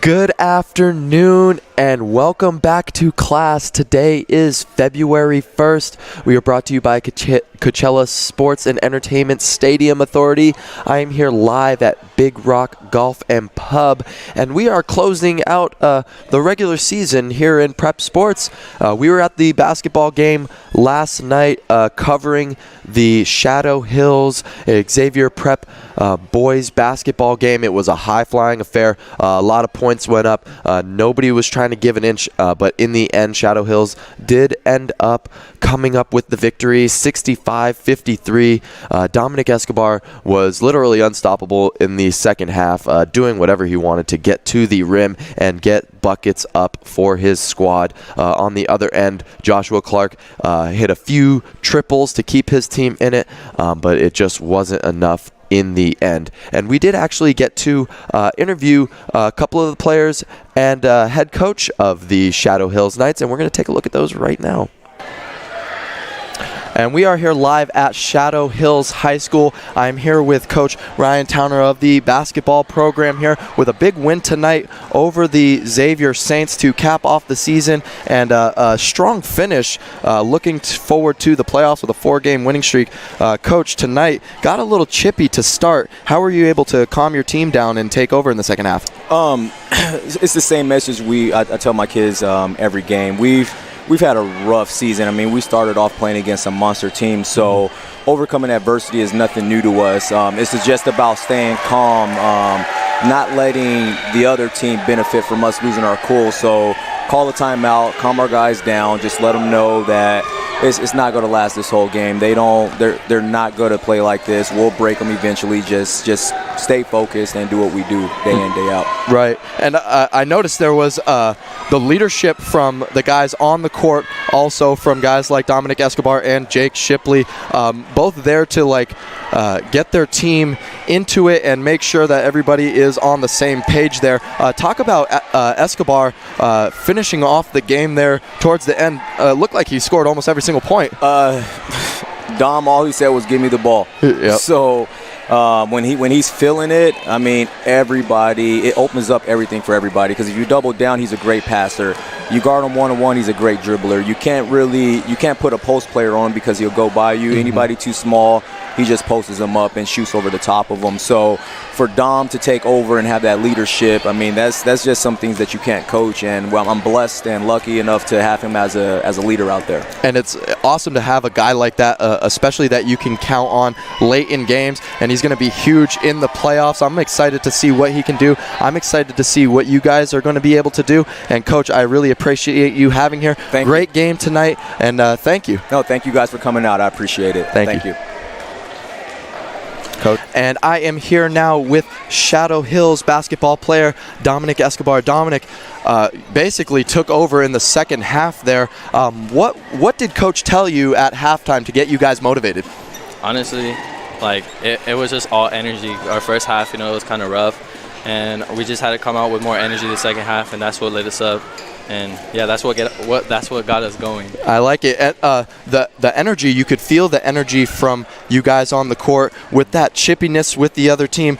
Good afternoon and welcome back to class. Today is February 1st. We are brought to you by Coachella Sports and Entertainment Stadium Authority. I am here live at Big Rock Golf and Pub, and we are closing out the regular season here in Prep Sports. We were at the basketball game last night covering the Shadow Hills Xavier Prep boys basketball game. It was a high-flying affair. A lot of points went up. Nobody was trying to give an inch, but in the end, Shadow Hills did end up coming up with the victory, 65-53. Dominic Escobar was literally unstoppable in the second half, doing whatever he wanted to get to the rim and get buckets up for his squad. On the other end, Joshua Clark hit a few triples to keep his team in it, but it just wasn't enough in the end. And we did actually get to interview a couple of the players and head coach of the Shadow Hills Knights, and we're going to take a look at those right now. And we are here live at Shadow Hills High School. I'm here with Coach Ryan Towner of the basketball program here with a big win tonight over the Xavier Saints to cap off the season, and a strong finish looking forward to the playoffs with a 4-game winning streak. Coach, tonight got a little chippy to start. How were you able to calm your team down and take over in the second half? It's the same message I tell my kids every game. We've had a rough season. I mean, we started off playing against a monster team, so overcoming adversity is nothing new to us. It's just about staying calm, not letting the other team benefit from us losing our cool. So call a timeout, calm our guys down, just let them know that it's not going to last this whole game. They're not going to play like this. We'll break them eventually. Just stay focused and do what we do day in, day out. Right. And I noticed there was the leadership from the guys on the court, also from guys like Dominic Escobar and Jake Shipley, both there to get their team into it and make sure that everybody is on the same page there. Talk about Escobar finishing off the game there towards the end. Looked like he scored almost every single point. Dom, all he said was give me the ball. Yep. So when he's feeling it, I mean, it opens up everything for everybody, because if you double down, he's a great passer. You guard him one-on-one, he's a great dribbler. You can't put a post player on because he'll go by you. Anybody too small, he just posts them up and shoots over the top of them. So for Dom to take over and have that leadership, I mean, that's just some things that you can't coach. And well, I'm blessed and lucky enough to have him as a leader out there. And it's awesome to have a guy like that, especially that you can count on late in games. And he's going to be huge in the playoffs. I'm excited to see what he can do. I'm excited to see what you guys are going to be able to do. And Coach, I really appreciate you having here. Great game tonight, and thank you. No, thank you guys for coming out. I appreciate it. Thank you. Coach. And I am here now with Shadow Hills basketball player Dominic Escobar. Dominic basically took over in the second half there. What did Coach tell you at halftime to get you guys motivated? Honestly, it was just all energy. Our first half, it was kind of rough, and we just had to come out with more energy the second half, and that's what lit us up. And yeah, that's what got us going. I like it. The energy, you could feel the energy from you guys on the court with that chippiness with the other team.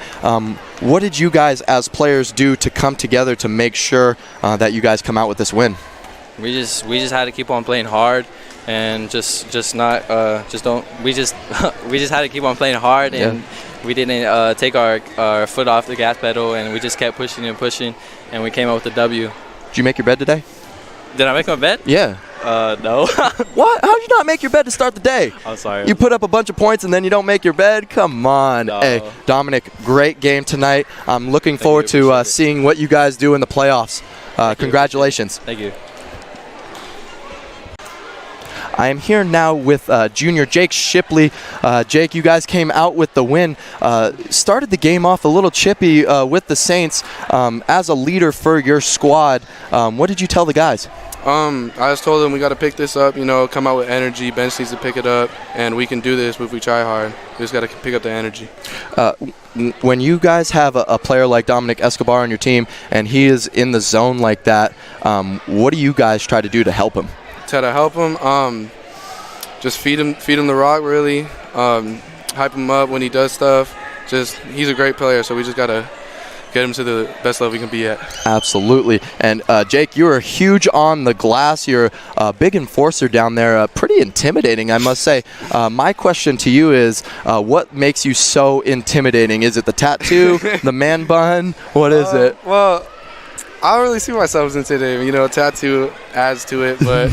What did you guys as players do to come together to make sure that you guys come out with this win? We just had to keep on playing hard and we just had to keep on playing hard, and we didn't take our foot off the gas pedal, and we just kept pushing and pushing, and we came out with the W. Did you make your bed today? Did I make my bed? Yeah. No. What? How'd you not make your bed to start the day? I'm sorry. You put up a bunch of points and then you don't make your bed? Come on. No. Hey, Dominic, great game tonight. I'm looking forward to seeing what you guys do in the playoffs. Congratulations. Thank you. I am here now with junior Jake Shipley. Jake, you guys came out with the win. Started the game off a little chippy with the Saints. As a leader for your squad, what did you tell the guys? I just told them we got to pick this up, come out with energy. Bench needs to pick it up, and we can do this if we try hard. We just got to pick up the energy. When you guys have a player like Dominic Escobar on your team and he is in the zone like that, what do you guys try to do to help him? Try to help him, just feed him the rock, really. Hype him up when he does stuff. He's a great player, so we just got to get them to the best level we can be at. Absolutely. And Jake, you are huge on the glass. You're a big enforcer down there. Pretty intimidating, I must say. My question to you is, what makes you so intimidating? Is it the tattoo, the man bun? What is it? Well, I don't really see myself as intimidating. You know, tattoo adds to it, but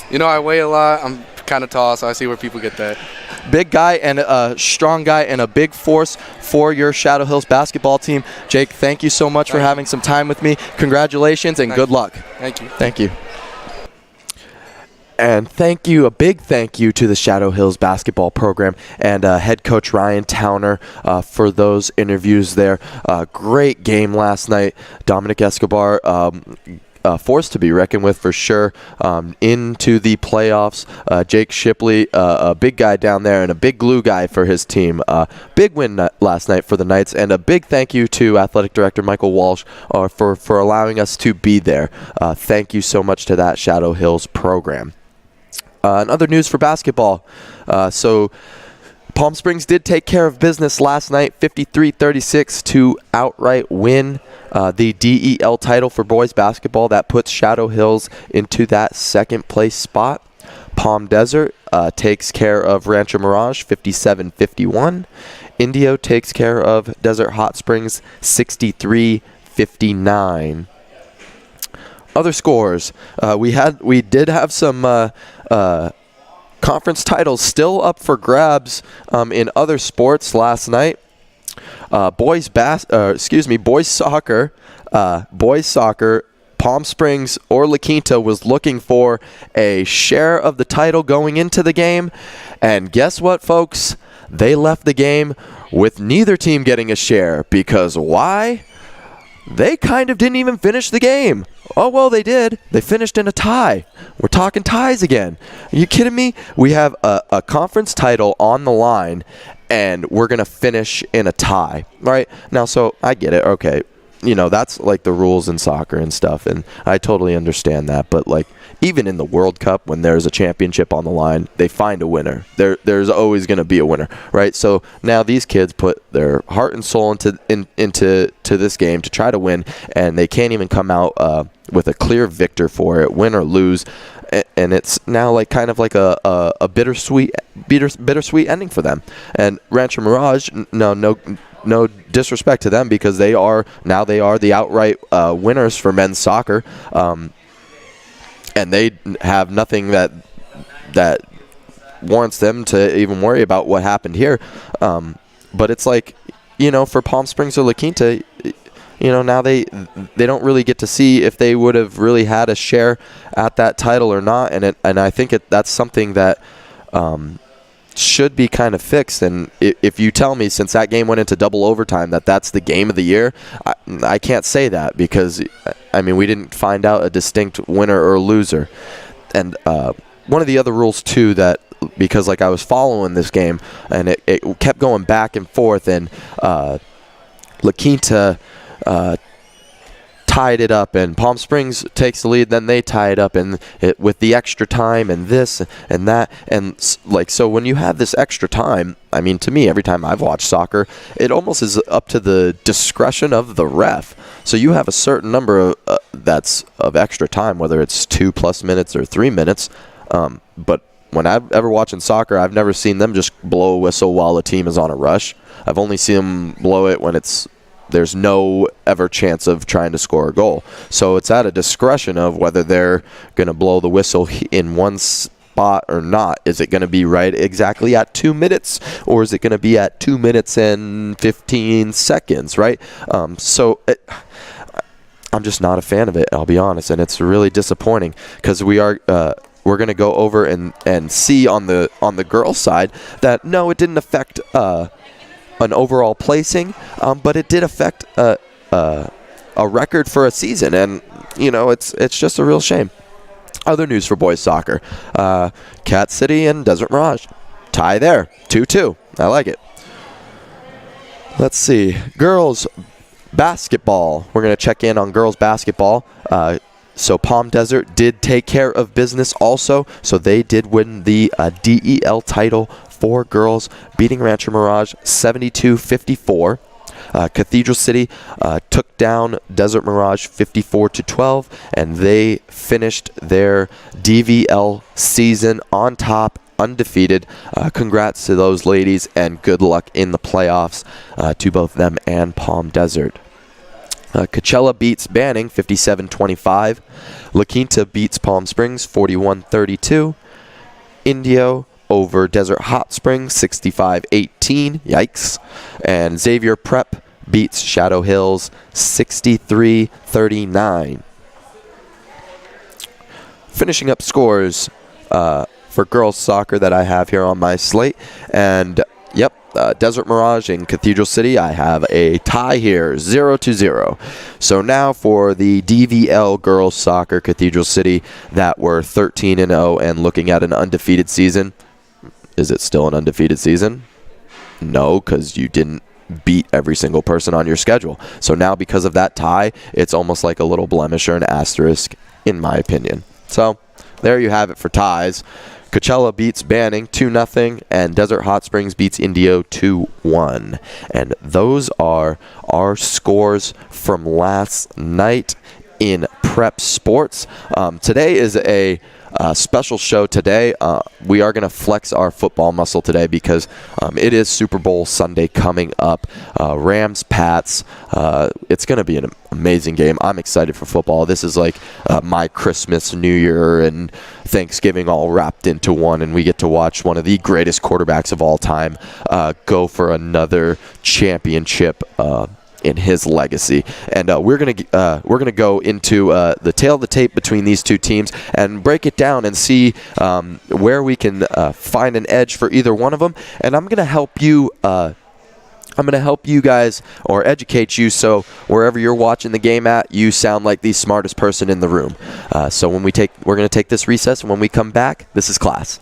you know, I weigh a lot. I'm kind of tall, so I see where people get that. Big guy and a strong guy and a big force for your Shadow Hills basketball team. Jake, thank you so much for having some time with me. Congratulations and good luck. Thank you. Thank you. And thank you, a big thank you to the Shadow Hills basketball program and head coach Ryan Towner for those interviews there. Great game last night. Dominic Escobar, force to be reckoned with for sure into the playoffs. Jake Shipley, a big guy down there and a big glue guy for his team. Big win last night for the Knights, and a big thank you to Athletic Director Michael Walsh for allowing us to be there. Thank you so much to that Shadow Hills program. And other news for basketball. So Palm Springs did take care of business last night, 53-36 to outright win the DEL title for boys basketball. That puts Shadow Hills into that second place spot. Palm Desert takes care of Rancho Mirage, 57-51. Indio takes care of Desert Hot Springs, 63-59. Other scores, we did have some conference titles still up for grabs in other sports last night. Boys soccer, Palm Springs or La Quinta was looking for a share of the title going into the game, and guess what, folks? They left the game with neither team getting a share, because why? They kind of didn't even finish the game. Oh, well, they did. They finished in a tie. We're talking ties again. Are you kidding me? We have a conference title on the line, and we're going to finish in a tie, right? Now, so I get it. Okay, you know, that's like the rules in soccer and stuff, and I totally understand that. But, like, even in the World Cup, when there's a championship on the line, they find a winner. There's always going to be a winner, right? So now these kids put their heart and soul into this game to try to win, and they can't even come out with a clear victor for it, win or lose. And it's now like kind of like a bittersweet ending for them. And Rancho Mirage, no disrespect to them, because they are the outright winners for men's soccer. And they have nothing that warrants them to even worry about what happened here. But it's like, you know, for Palm Springs or La Quinta, you know, now they don't really get to see if they would have really had a share at that title or not. And I think that's something that should be kind of fixed. And if you tell me, since that game went into double overtime, that's the game of the year, I can't say that, because I mean, we didn't find out a distinct winner or loser. And one of the other rules too, that because like I was following this game and it kept going back and forth, and La Quinta tied it up, and Palm Springs takes the lead, then they tie it up, and with the extra time and this and that, and like, so when you have this extra time, I mean, to me, every time I've watched soccer, it almost is up to the discretion of the ref. So you have a certain number of extra time, whether it's 2+ minutes or 3 minutes, but when I've ever watching soccer, I've never seen them just blow a whistle while a team is on a rush. I've only seen them blow it when there's no ever chance of trying to score a goal. So it's at a discretion of whether they're going to blow the whistle in one spot or not. Is it going to be right exactly at 2 minutes, or is it going to be at 2 minutes and 15 seconds, right? I'm just not a fan of it, I'll be honest, and it's really disappointing, because we're going to go over and see on the girls' side that no, it didn't affect an overall placing, but it did affect a record for a season, and you know, it's just a real shame. Other news for boys soccer: Cat City and Desert Mirage tie there, 2-2. I like it. Let's see, girls basketball. We're gonna check in on girls basketball. So Palm Desert did take care of business also, so they did win the DEL title for girls, beating Rancho Mirage 72-54. Cathedral City took down Desert Mirage 54-12, and they finished their DVL season on top, undefeated. Congrats to those ladies, and good luck in the playoffs to both them and Palm Desert. Coachella beats Banning 57-25. La Quinta beats Palm Springs 41-32. Indio over Desert Hot Springs 65-18. Yikes. And Xavier Prep beats Shadow Hills 63-39. Finishing up scores for girls soccer that I have here on my slate. And yep, Desert Mirage and Cathedral City, I have a tie here, 0-0. So now for the DVL girls soccer, Cathedral City, that were 13-0 and looking at an undefeated season. Is it still an undefeated season? No, because you didn't beat every single person on your schedule. So now because of that tie, it's almost like a little blemish or an asterisk, in my opinion. So there you have it for ties. Coachella beats Banning 2-0, and Desert Hot Springs beats Indio 2-1. And those are our scores from last night in prep sports. Today is a special show today. We are going to flex our football muscle today because it is Super Bowl Sunday coming up. Rams, Pats. It's going to be an amazing game. I'm excited for football. This is like my Christmas, New Year, and Thanksgiving all wrapped into one, and we get to watch one of the greatest quarterbacks of all time go for another championship in his legacy. And we're gonna go into the tail of the tape between these two teams and break it down and see where we can find an edge for either one of them. And I'm gonna help you. I'm going to help you guys, or educate you, so wherever you're watching the game at, you sound like the smartest person in the room. So we're going to take this recess, and when we come back, this is Clahs.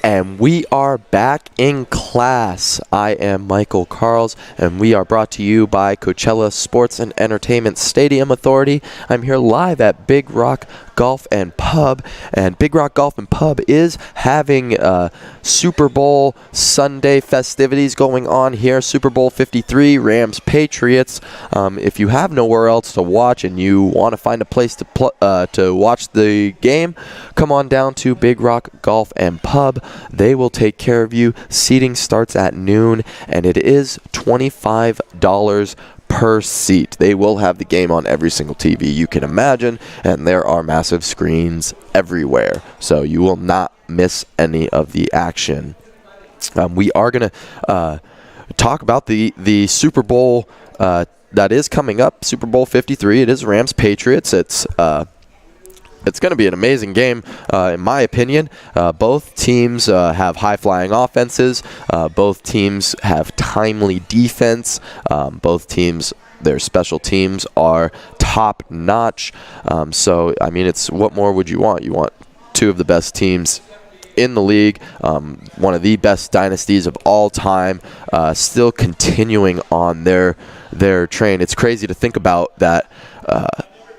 And we are back in class. I am MICHAEL KARLS, and we are brought to you by Coachella Sports and Entertainment Stadium Authority. I'm here live at Big Rock Golf and Pub, and Big Rock Golf and Pub is having Super Bowl Sunday festivities going on here. Super Bowl 53, Rams Patriots. If you have nowhere else to watch and you want to find a place to watch the game, come on down to Big Rock Golf and Pub. They will take care of you. Seating starts at noon, and it is $25 per seat. They will have the game on every single TV you can imagine, and there are massive screens everywhere, so you will not miss any of the action. We are going to talk about the Super Bowl that is coming up, Super Bowl 53. It is Rams Patriots. It's going to be an amazing game, in my opinion. Both teams have high-flying offenses. Both teams have timely defense. Both teams, their special teams are top-notch. So, I mean, what more would you want? You want two of the best teams in the league, one of the best dynasties of all time, still continuing on their their train. It's crazy to think about that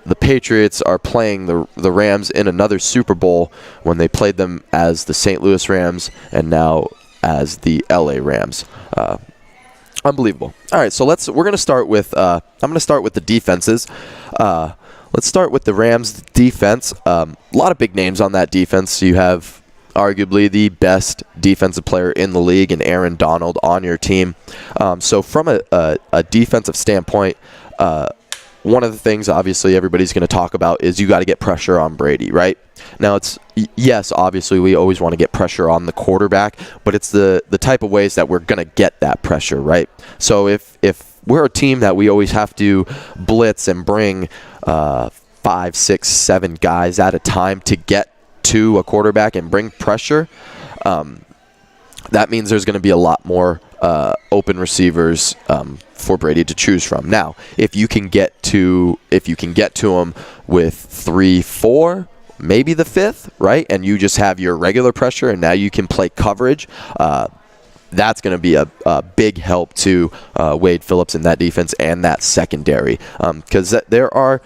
the Patriots are playing the Rams in another Super Bowl when they played them as the St. Louis Rams and now as the LA Rams. Unbelievable. All right, so we're going to start with I'm going to start with the defenses. Let's start with the Rams defense. A lot of big names on that defense. You have arguably the best defensive player in the league and Aaron Donald on your team. So from a defensive standpoint, one of the things obviously everybody's going to talk about is you got to get pressure on Brady, right? Now yes, obviously we always want to get pressure on the quarterback, but it's the type of ways that we're going to get that pressure, right? So if we're a team that we always have to blitz and bring 5, 6, 7 guys at a time to get to a quarterback and bring pressure, that means there's going to be a lot more open receivers for Brady to choose from. Now, if you can get to him with 3, 4, maybe the 5th, right, and you just have your regular pressure, and now you can play coverage, that's going to be a big help to Wade Phillips in that defense and that secondary. Because there are,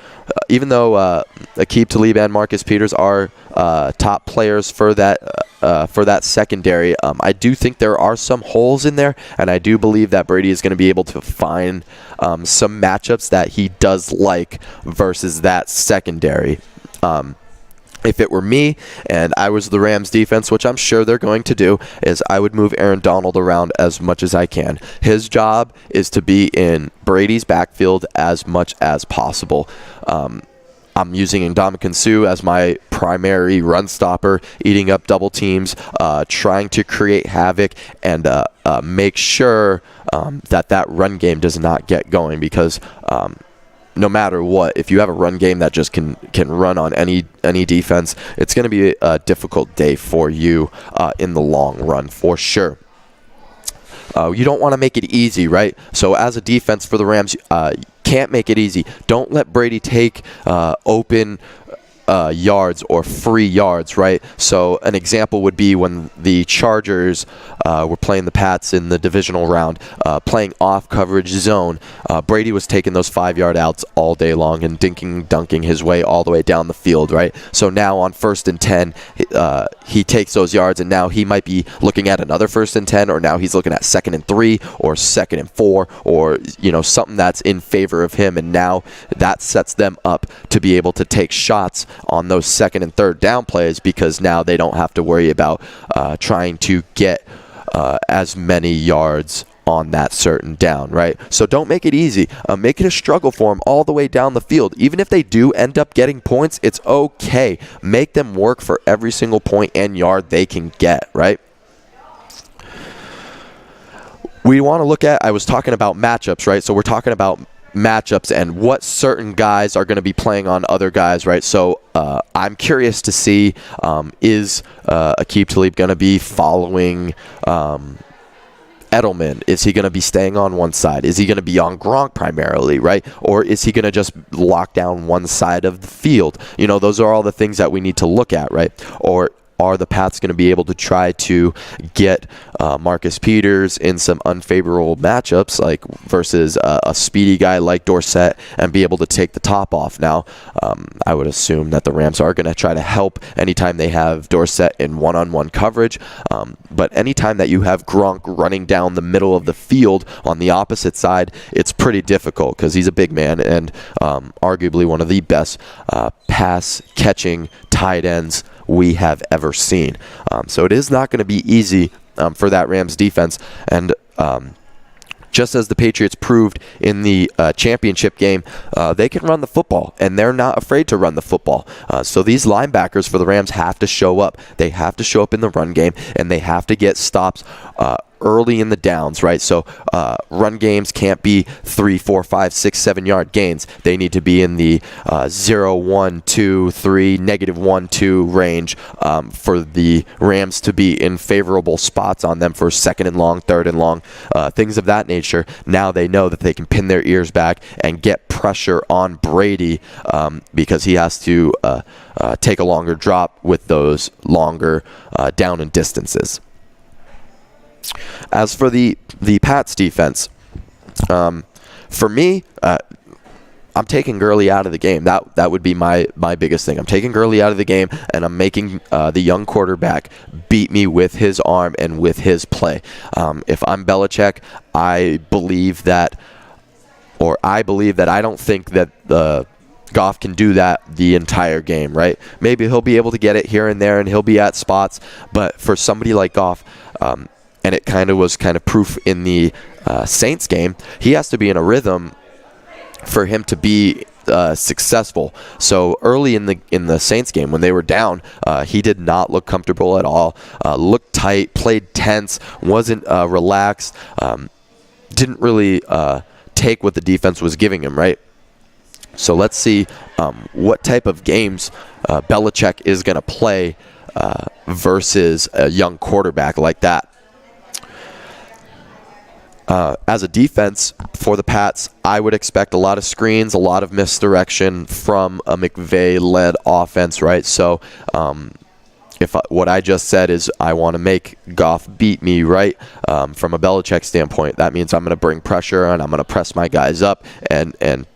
even though Aqib Talib and Marcus Peters are top players for that secondary, I do think there are some holes in there, and I do believe that Brady is going to be able to find some matchups that he does like versus that secondary. If it were me and I was the Rams defense, which I'm sure they're going to do, is I would move Aaron Donald around as much as I can. His job is to be in Brady's backfield as much as possible. I'm using Ndamukong Suh as my primary run stopper, eating up double teams, trying to create havoc and make sure that run game does not get going, because no matter what, if you have a run game that just can run on any defense, it's going to be a difficult day for you in the long run, for sure. You don't want to make it easy, right? So as a defense for the Rams, can't make it easy. Don't let Brady take open yards or free yards, right? So an example would be when the Chargers were playing the Pats in the divisional round, playing off coverage zone. Brady was taking those 5-yard outs all day long and dunking his way all the way down the field, right? So now on 1st and 10, he takes those yards, and now he might be looking at another 1st and 10, or now he's looking at 2nd and 3 or 2nd and 4, or something that's in favor of him, and now that sets them up to be able to take shots on those 2nd and 3rd down plays, because now they don't have to worry about trying to get as many yards on that certain down, right? So don't make it easy. Make it a struggle for them all the way down the field. Even if they do end up getting points, it's okay. Make them work for every single point and yard they can get, right? We want to look at, I was talking about matchups, right? So we're talking about matchups and what certain guys are going to be playing on other guys, right? So I'm curious to see, is Aqib Talib going to be following Edelman? Is he going to be staying on one side? Is he going to be on Gronk primarily, right? Or is he going to just lock down one side of the field? Those are all the things that we need to look at, right? Or are the Pats going to be able to try to get Marcus Peters in some unfavorable matchups, like versus a speedy guy like Dorsett, and be able to take the top off? Now, I would assume that the Rams are going to try to help anytime they have Dorsett in one-on-one coverage, but anytime that you have Gronk running down the middle of the field on the opposite side, it's pretty difficult because he's a big man and arguably one of the best pass-catching tight ends we have ever seen. So it is not going to be easy for that Rams defense. And just as the Patriots proved in the championship game, they can run the football, and they're not afraid to run the football. So these linebackers for the Rams have to show up. They have to show up in the run game, and they have to get stops early in the downs, right? So run games can't be 3, 4, 5, 6, 7 yard gains. They need to be in the 0, 1, 2, 3, -1, 2 range for the Rams to be in favorable spots on them for 2nd and long, 3rd and long, things of that nature. Now they know that they can pin their ears back and get pressure on Brady because he has to take a longer drop with those longer down and distances. As for the Pats defense, for me, I'm taking Gurley out of the game. That would be my biggest thing. I'm taking Gurley out of the game, and I'm making the young quarterback beat me with his arm and with his play. If I'm Belichick, I believe that I don't think that Goff can do that the entire game, right? Maybe he'll be able to get it here and there, and he'll be at spots. But for somebody like Goff, and it was proof in the Saints game, he has to be in a rhythm for him to be successful. So early in the Saints game, when they were down, he did not look comfortable at all. Looked tight, played tense, wasn't relaxed, didn't really take what the defense was giving him, right? So let's see what type of games Belichick is going to play versus a young quarterback like that. As a defense for the Pats, I would expect a lot of screens, a lot of misdirection from a McVay-led offense, right? So what I just said is I want to make Goff beat me, right? From a Belichick standpoint, that means I'm going to bring pressure and I'm going to press my guys up and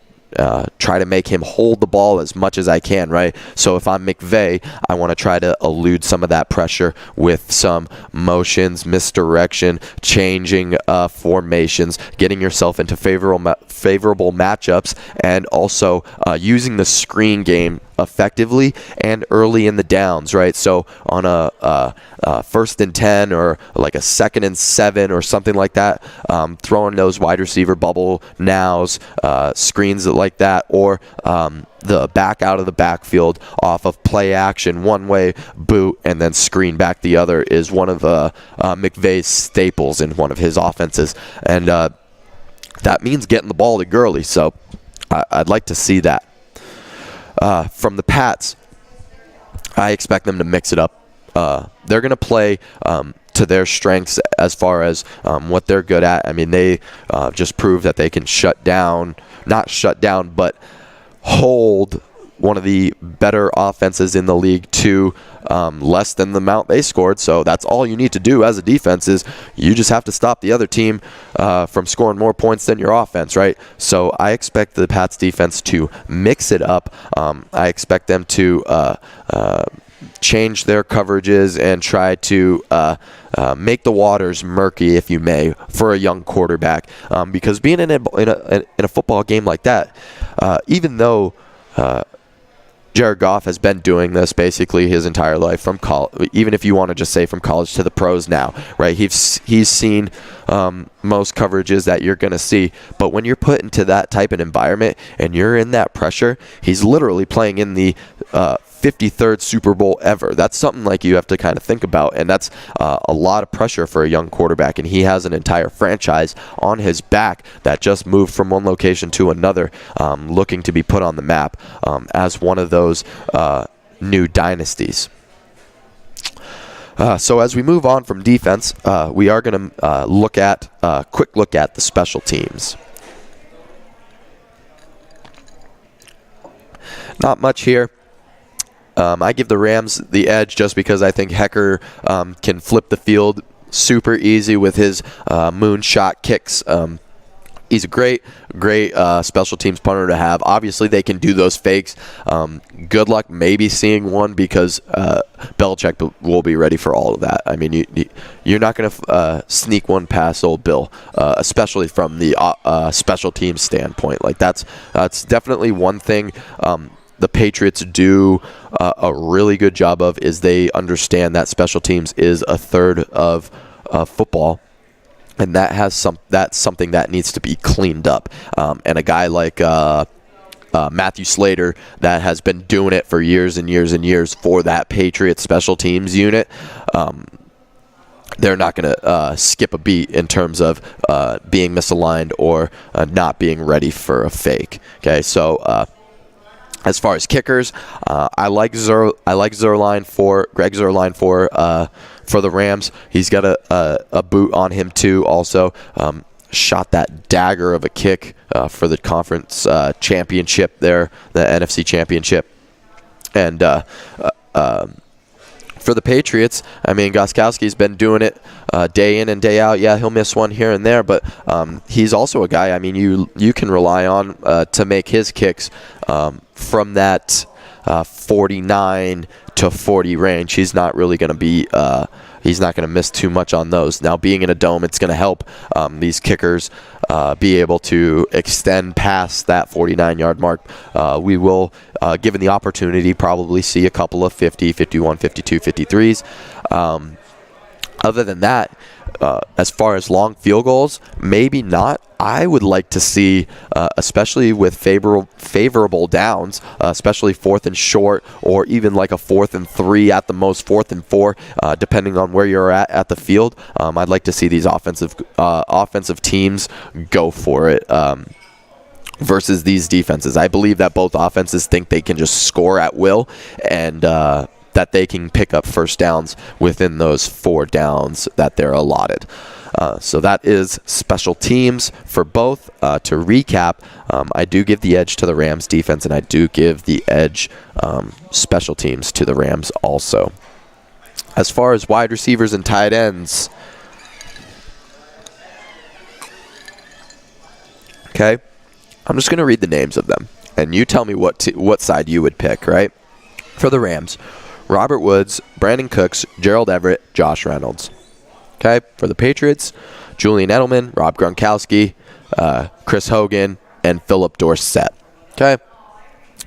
try to make him hold the ball as much as I can, right? So if I'm McVay, I want to try to elude some of that pressure with some motions, misdirection, changing formations, getting yourself into favorable matchups, and also using the screen game effectively and early in the downs, right? So on a 1st and 10 or like a 2nd and 7 or something like that, throwing those wide receiver bubble nows, screens like that, or the back out of the backfield off of play action one way, boot, and then screen back the other is one of McVay's staples in one of his offenses. And that means getting the ball to Gurley. So I'd like to see that. From the Pats, I expect them to mix it up. They're going to play to their strengths as far as what they're good at. I mean, they just proved that they can not shut down, but hold one of the better offenses in the league to less than the amount they scored. So that's all you need to do as a defense is you just have to stop the other team from scoring more points than your offense, right? So I expect the Pats defense to mix it up. I expect them to change their coverages and try to make the waters murky, if you may, for a young quarterback. Because being in a football game like that, even though Jared Goff has been doing this basically his entire life from college, even if you want to just say from college to the pros now, right? He's seen most coverages that you're going to see. But when you're put into that type of environment and you're in that pressure, he's literally playing in the 53rd Super Bowl ever. That's something like you have to kind of think about, and that's a lot of pressure for a young quarterback, and he has an entire franchise on his back that just moved from one location to another, looking to be put on the map as one of those new dynasties. So as we move on from defense, we are going to quick look at the special teams. Not much here. I give the Rams the edge just because I think Hecker can flip the field super easy with his moonshot kicks. He's a great special teams punter to have. Obviously, they can do those fakes. Good luck maybe seeing one because Belichick will be ready for all of that. I mean, you're not going to sneak one past old Bill, especially from the special teams standpoint. Like that's definitely one thing the Patriots do a really good job of is they understand that special teams is a third of football. And that's something that needs to be cleaned up. And a guy like Matthew Slater that has been doing it for years and years and years for that Patriots special teams unit, they're not going to skip a beat in terms of being misaligned or not being ready for a fake. Okay, so as far as kickers, I like Zerline for Greg Zerline for the Rams. He's got a boot on him too. Also, shot that dagger of a kick for the conference championship there, the NFC championship. And For the Patriots, I mean, Gostkowski's been doing it day in and day out. Yeah, he'll miss one here and there, but he's also a guy, I mean, you can rely on to make his kicks from that 49 to 40 range. He's not really going to be he's not going to miss too much on those. Now, being in a dome, it's going to help these kickers be able to extend past that 49-yard mark. We will, given the opportunity, probably see a couple of 50, 51, 52, 53s. Other than that, as far as long field goals, maybe not. I would like to see, especially with favorable downs, especially 4th and short, or even like a 4th and 3 at the most, 4th and 4, depending on where you're at the field. I'd like to see these offensive teams go for it versus these defenses. I believe that both offenses think they can just score at will, and that they can pick up first downs within those 4 downs that they're allotted. So that is special teams for both. To recap, I do give the edge to the Rams defense, and I do give the edge special teams to the Rams also. As far as wide receivers and tight ends, okay, I'm just going to read the names of them, and you tell me what side you would pick, right? For the Rams, Robert Woods, Brandon Cooks, Gerald Everett, Josh Reynolds. Okay, for the Patriots, Julian Edelman, Rob Gronkowski, Chris Hogan, and Philip Dorsett. Okay,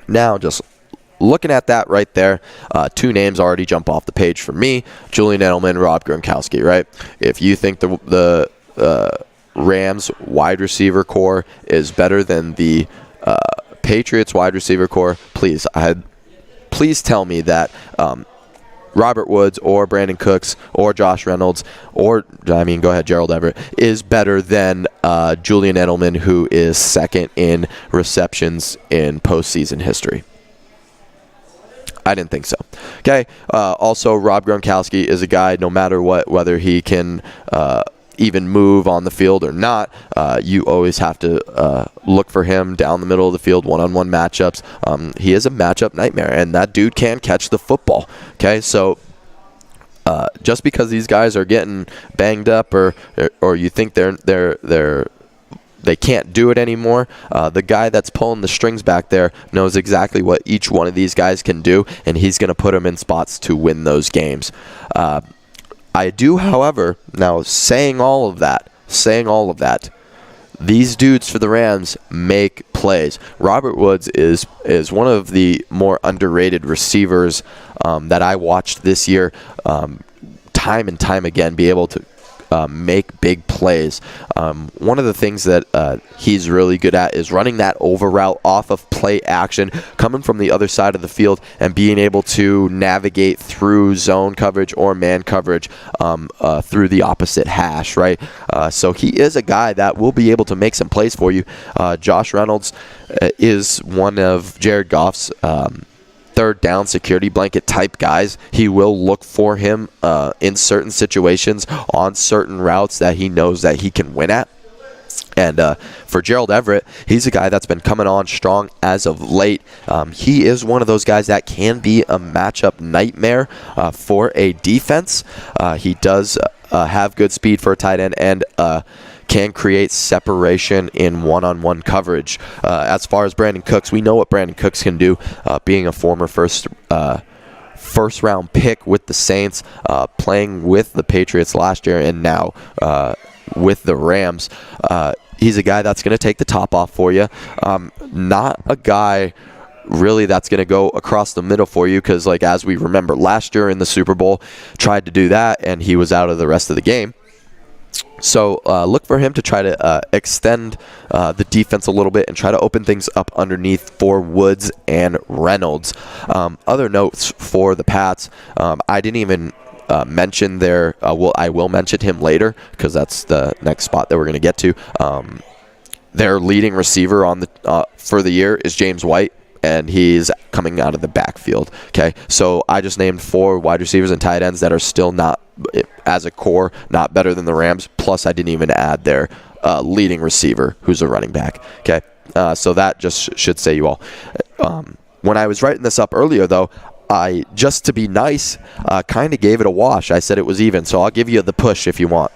now just looking at that right there, 2 names already jump off the page for me: Julian Edelman, Rob Gronkowski. Right? If you think the Rams wide receiver core is better than the Patriots wide receiver core, please tell me that. Robert Woods or Brandon Cooks or Josh Reynolds or, go ahead, Gerald Everett is better than Julian Edelman, who is 2nd in receptions in postseason history. I didn't think so. Okay. Also, Rob Gronkowski is a guy, no matter what, whether he can even move on the field or not, you always have to look for him down the middle of the field, one-on-one matchups. He is a matchup nightmare, and that dude can catch the football. Okay, so just because these guys are getting banged up, or you think they can't do it anymore, the guy that's pulling the strings back there knows exactly what each one of these guys can do, and he's going to put them in spots to win those games. I do, however, now saying all of that, these dudes for the Rams make plays. Robert Woods is one of the more underrated receivers that I watched this year, time and time again, be able to make big plays. One of the things that he's really good at is running that over route off of play action, coming from the other side of the field and being able to navigate through zone coverage or man coverage through the opposite hash, right? So he is a guy that will be able to make some plays for you. Josh Reynolds is one of Jared Goff's third down security blanket type guys. He will look for him in certain situations on certain routes that he knows that he can win at. And for Gerald Everett, he's a guy that's been coming on strong as of late. He is one of those guys that can be a matchup nightmare for a defense. He does have good speed for a tight end and can create separation in one-on-one coverage. As far as Brandon Cooks, we know what Brandon Cooks can do, being a former first-round pick with the Saints, playing with the Patriots last year, and now with the Rams. He's a guy that's going to take the top off for you. Not a guy really that's going to go across the middle for you, because as we remember last year in the Super Bowl, tried to do that, and he was out of the rest of the game. So look for him to try to extend the defense a little bit and try to open things up underneath for Woods and Reynolds. Other notes for the Pats, I didn't even mention their I will mention him later, because that's the next spot that we're going to get to. Their leading receiver on the for the year is James White, and he's coming out of the backfield. Okay, so I just named 4 wide receivers and tight ends that are still not, as a core, not better than the Rams. Plus, I didn't even add their leading receiver, who's a running back. Okay, so that just should say you all. When I was writing this up earlier, though, I, just to be nice, kind of gave it a wash. I said it was even, so I'll give you the push if you want.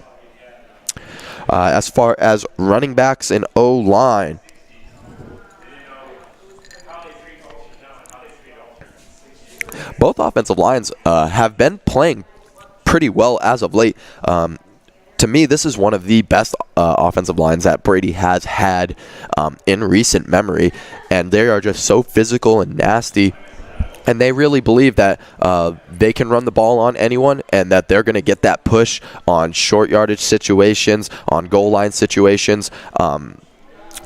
As far as running backs and O-line, both offensive lines have been playing pretty well as of late. To me, this is one of the best offensive lines that Brady has had in recent memory, and they are just so physical and nasty, and they really believe that they can run the ball on anyone and that they're going to get that push on short yardage situations, on goal line situations.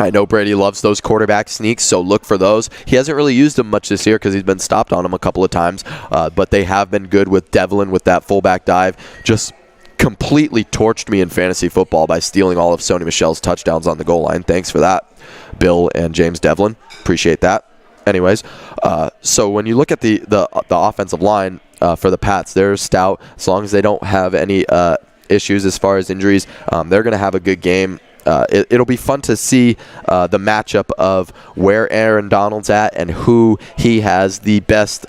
I know Brady loves those quarterback sneaks, so look for those. He hasn't really used them much this year because he's been stopped on them a couple of times, but they have been good with Devlin with that fullback dive. Just completely torched me in fantasy football by stealing all of Sony Michel's touchdowns on the goal line. Thanks for that, Bill and James Devlin. Appreciate that. Anyways, so when you look at the offensive line for the Pats, they're stout. As long as they don't have any issues as far as injuries, they're going to have a good game. It'll be fun to see the matchup of where Aaron Donald's at and who he has the best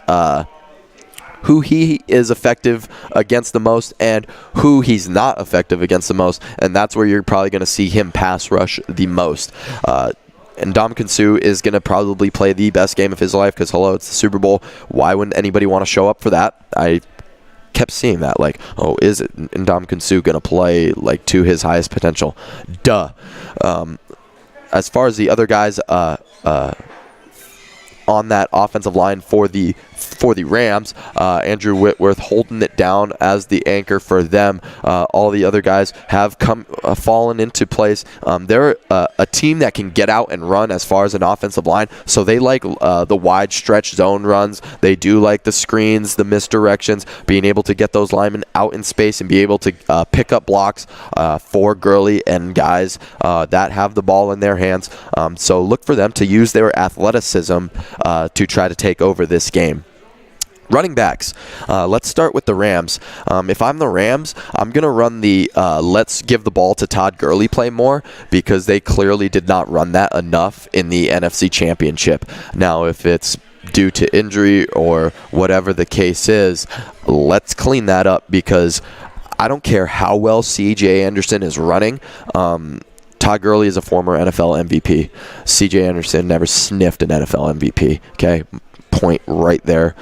who he is effective against the most and who he's not effective against the most, and that's where you're probably going to see him pass rush the most. And Ndamukong Suh is going to probably play the best game of his life because, hello, it's the Super Bowl. Why wouldn't anybody want to show up for that? I kept seeing that, like, oh, is it Ndamukong Suh going to play like to his highest potential? Duh. As far as the other guys on that offensive line for the Rams, Andrew Whitworth holding it down as the anchor for them. All the other guys have fallen into place. They're a team that can get out and run as far as an offensive line, so they like the wide stretch zone runs. They do like the screens, the misdirections, being able to get those linemen out in space and be able to pick up blocks for Gurley and guys that have the ball in their hands. So look for them to use their athleticism to try to take over this game. Running backs. Let's start with the Rams. If I'm the Rams, I'm going to run the let's give the ball to Todd Gurley play more because they clearly did not run that enough in the NFC Championship. Now, if it's due to injury or whatever the case is, let's clean that up because I don't care how well C.J. Anderson is running. Todd Gurley is a former NFL MVP. C.J. Anderson never sniffed an NFL MVP. Okay, point right there.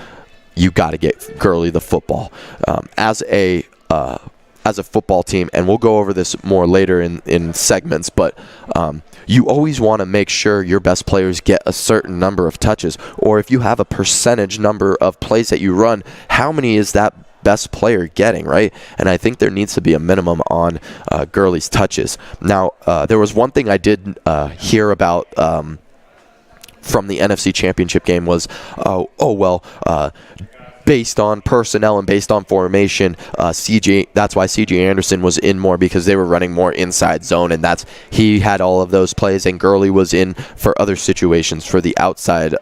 You got to get Gurley the football. As a football team, and we'll go over this more later in segments, but you always want to make sure your best players get a certain number of touches, or if you have a percentage number of plays that you run, how many is that best player getting, right? And I think there needs to be a minimum on Gurley's touches. Now, there was one thing I did hear about from the NFC Championship game was, based on personnel and based on formation, that's why C.J. Anderson was in more because they were running more inside zone, and he had all of those plays, and Gurley was in for other situations for the outside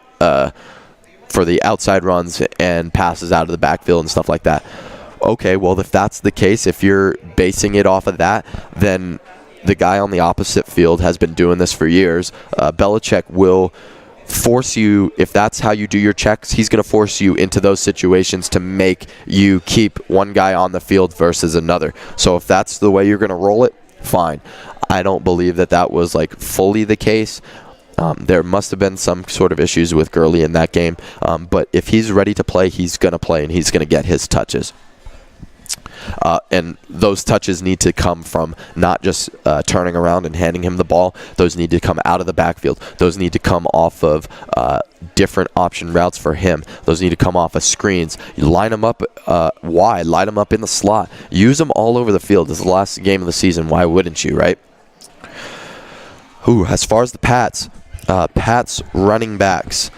runs and passes out of the backfield and stuff like that. Okay, well, if that's the case, if you're basing it off of that, then the guy on the opposite field has been doing this for years. Belichick will force you, if that's how you do your checks, he's going to force you into those situations to make you keep one guy on the field versus another. So if that's the way you're going to roll it, fine. I don't believe that was like fully the case. There must have been some sort of issues with Gurley in that game. But if he's ready to play, he's going to play and he's going to get his touches. And those touches need to come from not just turning around and handing him the ball. Those need to come out of the backfield. Those need to come off of different option routes for him. Those need to come off of screens. You line them up wide. Line them up in the slot. Use them all over the field. This is the last game of the season. Why wouldn't you, right? As far as the Pats running backs,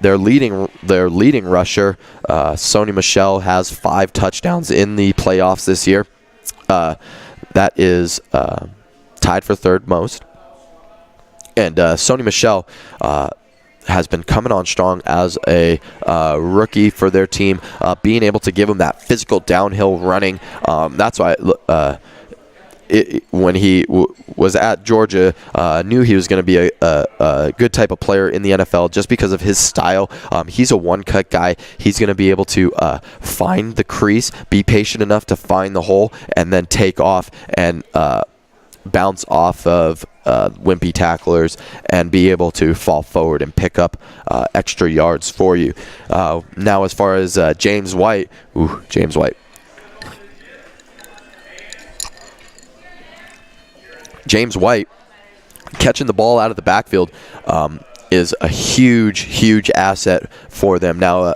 their leading rusher, Sony Michel, has 5 touchdowns in the playoffs this year. That is tied for third most. And Sony Michel has been coming on strong as a rookie for their team, being able to give them that physical downhill running. That's why when he was at Georgia, knew he was going to be a good type of player in the NFL just because of his style. He's a one-cut guy. He's going to be able to find the crease, be patient enough to find the hole, and then take off and bounce off of wimpy tacklers and be able to fall forward and pick up extra yards for you. Now, as far as James White, James White catching the ball out of the backfield is a huge asset for them. Now,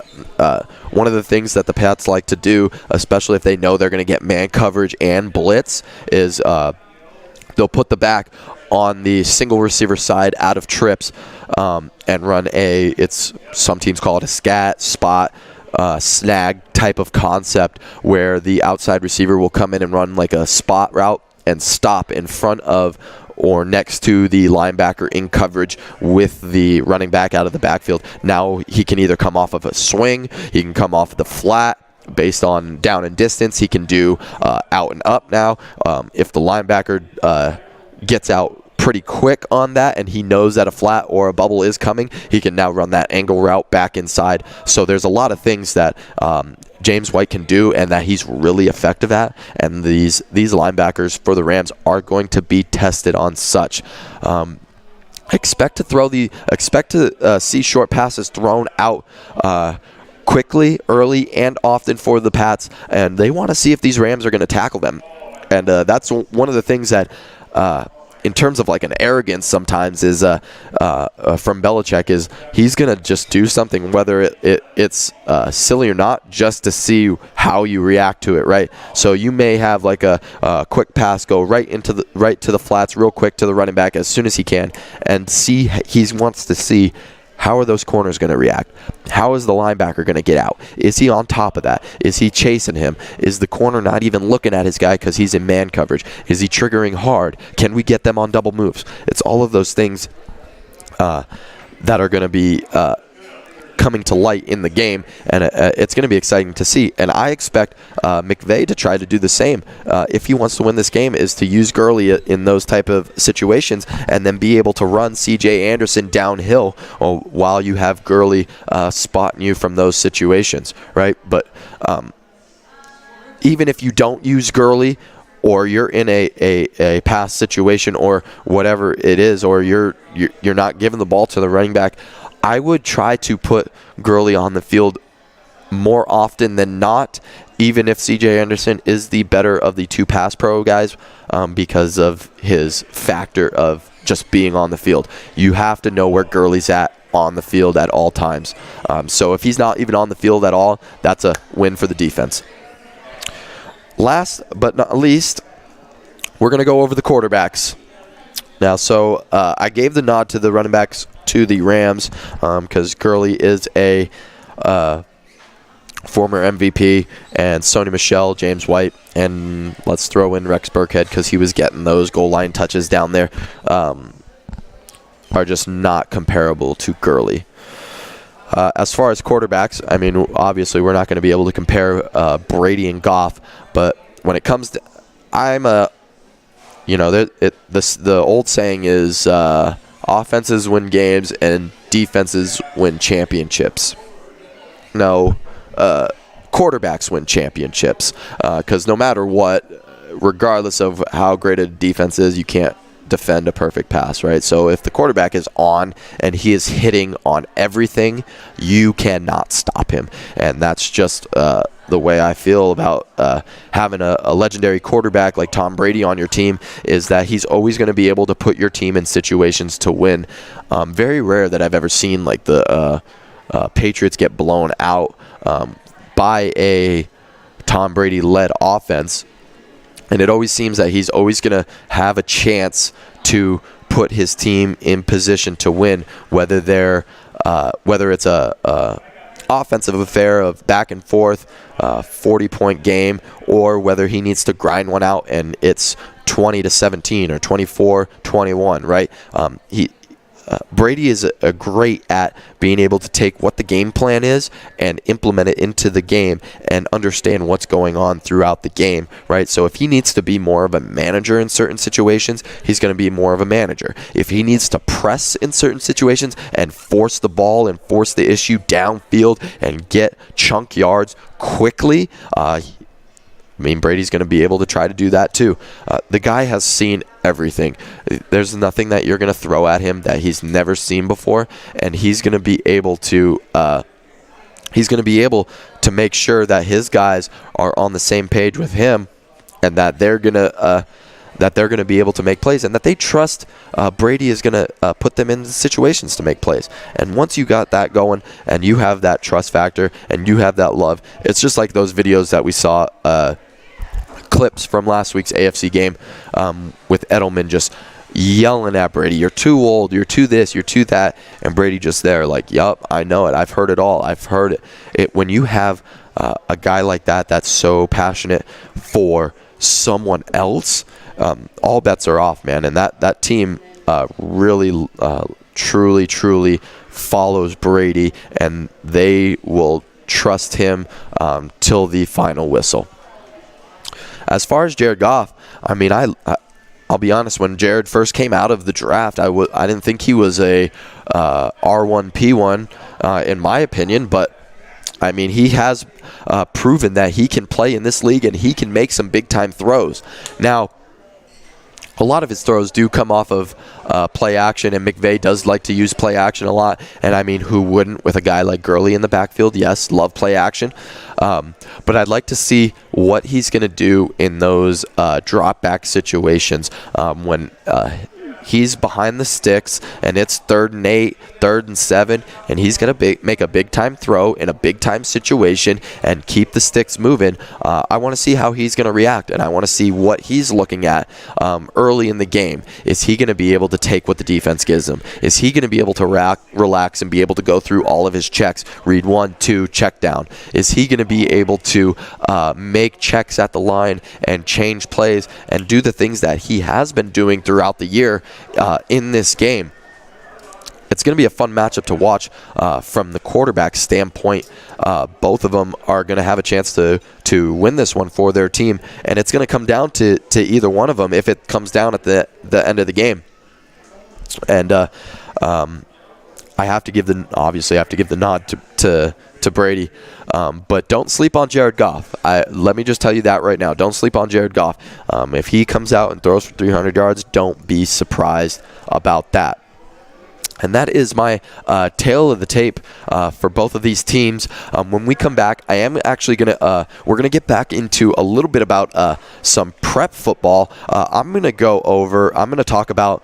one of the things that the Pats like to do, especially if they know they're going to get man coverage and blitz, is they'll put the back on the single receiver side out of trips and run some teams call it a scat, spot, snag type of concept, where the outside receiver will come in and run like a spot route and stop in front of or next to the linebacker in coverage with the running back out of the backfield. Now he can either come off of a swing, he can come off the flat based on down and distance. He can do out and up now. If the linebacker gets out pretty quick on that and he knows that a flat or a bubble is coming, he can now run that angle route back inside. So there's a lot of things that James White can do and that he's really effective at, and these linebackers for the Rams are going to be tested on such. Expect to see short passes thrown out quickly, early, and often for the Pats, and they want to see if these Rams are going to tackle them. And that's one of the things that in terms of like an arrogance sometimes is from Belichick, is he's going to just do something, whether it's silly or not, just to see how you react to it, right? So you may have like a quick pass go right to the flats real quick to the running back as soon as he can, and he wants to see how are those corners going to react? How is the linebacker going to get out? Is he on top of that? Is he chasing him? Is the corner not even looking at his guy because he's in man coverage? Is he triggering hard? Can we get them on double moves? It's all of those things that are going to be coming to light in the game, and it's going to be exciting to see. And I expect McVay to try to do the same if he wants to win this game, is to use Gurley in those type of situations and then be able to run C.J. Anderson downhill while you have Gurley spotting you from those situations, right? But even if you don't use Gurley, or you're in a pass situation or whatever it is, or you're not giving the ball to the running back, I would try to put Gurley on the field more often than not, even if C.J. Anderson is the better of the two pass pro guys, because of his factor of just being on the field. You have to know where Gurley's at on the field at all times. So if he's not even on the field at all, that's a win for the defense. Last but not least, we're going to go over the quarterbacks. Now, so I gave the nod to the running backs to the Rams because Gurley is a former MVP, and Sony Michel, James White, and let's throw in Rex Burkhead because he was getting those goal line touches down there, are just not comparable to Gurley. As far as quarterbacks, I mean, obviously we're not going to be able to compare Brady and Goff, but when it comes to, the old saying is offenses win games and defenses win championships. No, quarterbacks win championships because no matter what, regardless of how great a defense is, you can't defend a perfect pass, right? So if the quarterback is on and he is hitting on everything, you cannot stop him. And that's just the way I feel about having a legendary quarterback like Tom Brady on your team, is that he's always going to be able to put your team in situations to win. Very rare that I've ever seen like the Patriots get blown out by a Tom Brady-led offense. And it always seems that he's always going to have a chance to put his team in position to win, whether it's a offensive affair of back and forth, 40-point game, or whether he needs to grind one out and it's 20-17 or 24-21, right? Brady is a great at being able to take what the game plan is and implement it into the game and understand what's going on throughout the game, right? So if he needs to be more of a manager in certain situations, he's going to be more of a manager. If he needs to press in certain situations and force the ball and force the issue downfield and get chunk yards quickly, Brady's going to be able to try to do that too. The guy has seen everything. There's nothing that you're going to throw at him that he's never seen before, and he's going to be able to make sure that his guys are on the same page with him, and that they're going to be able to make plays, and that they trust Brady is going to put them in situations to make plays. And once you got that going, and you have that trust factor, and you have that love, it's just like those videos that we saw. Clips from last week's AFC game with Edelman just yelling at Brady, "You're too old, you're too this, you're too that," and Brady just there like, "Yup, I know it. I've heard it all. I've heard it." When you have a guy like that that's so passionate for someone else, all bets are off, man. And that team really, truly follows Brady, and they will trust him till the final whistle. As far as Jared Goff, I'll be honest. When Jared first came out of the draft, I didn't think he was a R1 P1 in my opinion, but he has proven that he can play in this league and he can make some big time throws. Now, a lot of his throws do come off of play action, and McVay does like to use play action a lot. And who wouldn't with a guy like Gurley in the backfield? Yes, love play action. But I'd like to see what he's going to do in those drop back situations when he's behind the sticks and it's 3rd and 8, 3rd and 7, and he's going to make a big-time throw in a big-time situation and keep the sticks moving. I want to see how he's going to react, and I want to see what he's looking at early in the game. Is he going to be able to take what the defense gives him? Is he going to be able to relax and be able to go through all of his checks, read 1, 2, check down? Is he going to be able to make checks at the line and change plays and do the things that he has been doing throughout the year in this game? It's going to be a fun matchup to watch from the quarterback standpoint. Both of them are going to have a chance to win this one for their team, and it's going to come down to either one of them if it comes down at the end of the game. And I have to give the nod to Brady, but don't sleep on Jared Goff. Let me just tell you that right now. Don't sleep on Jared Goff. If he comes out and throws for 300 yards, don't be surprised about that. And that is my tale of the tape for both of these teams. When we come back, I am actually we're gonna get back into a little bit about some prep football. I'm gonna talk about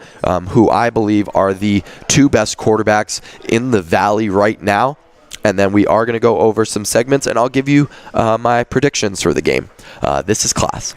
who I believe are the 2 best quarterbacks in the Valley right now. And then we are going to go over some segments, and I'll give you my predictions for the game. This is Clahs.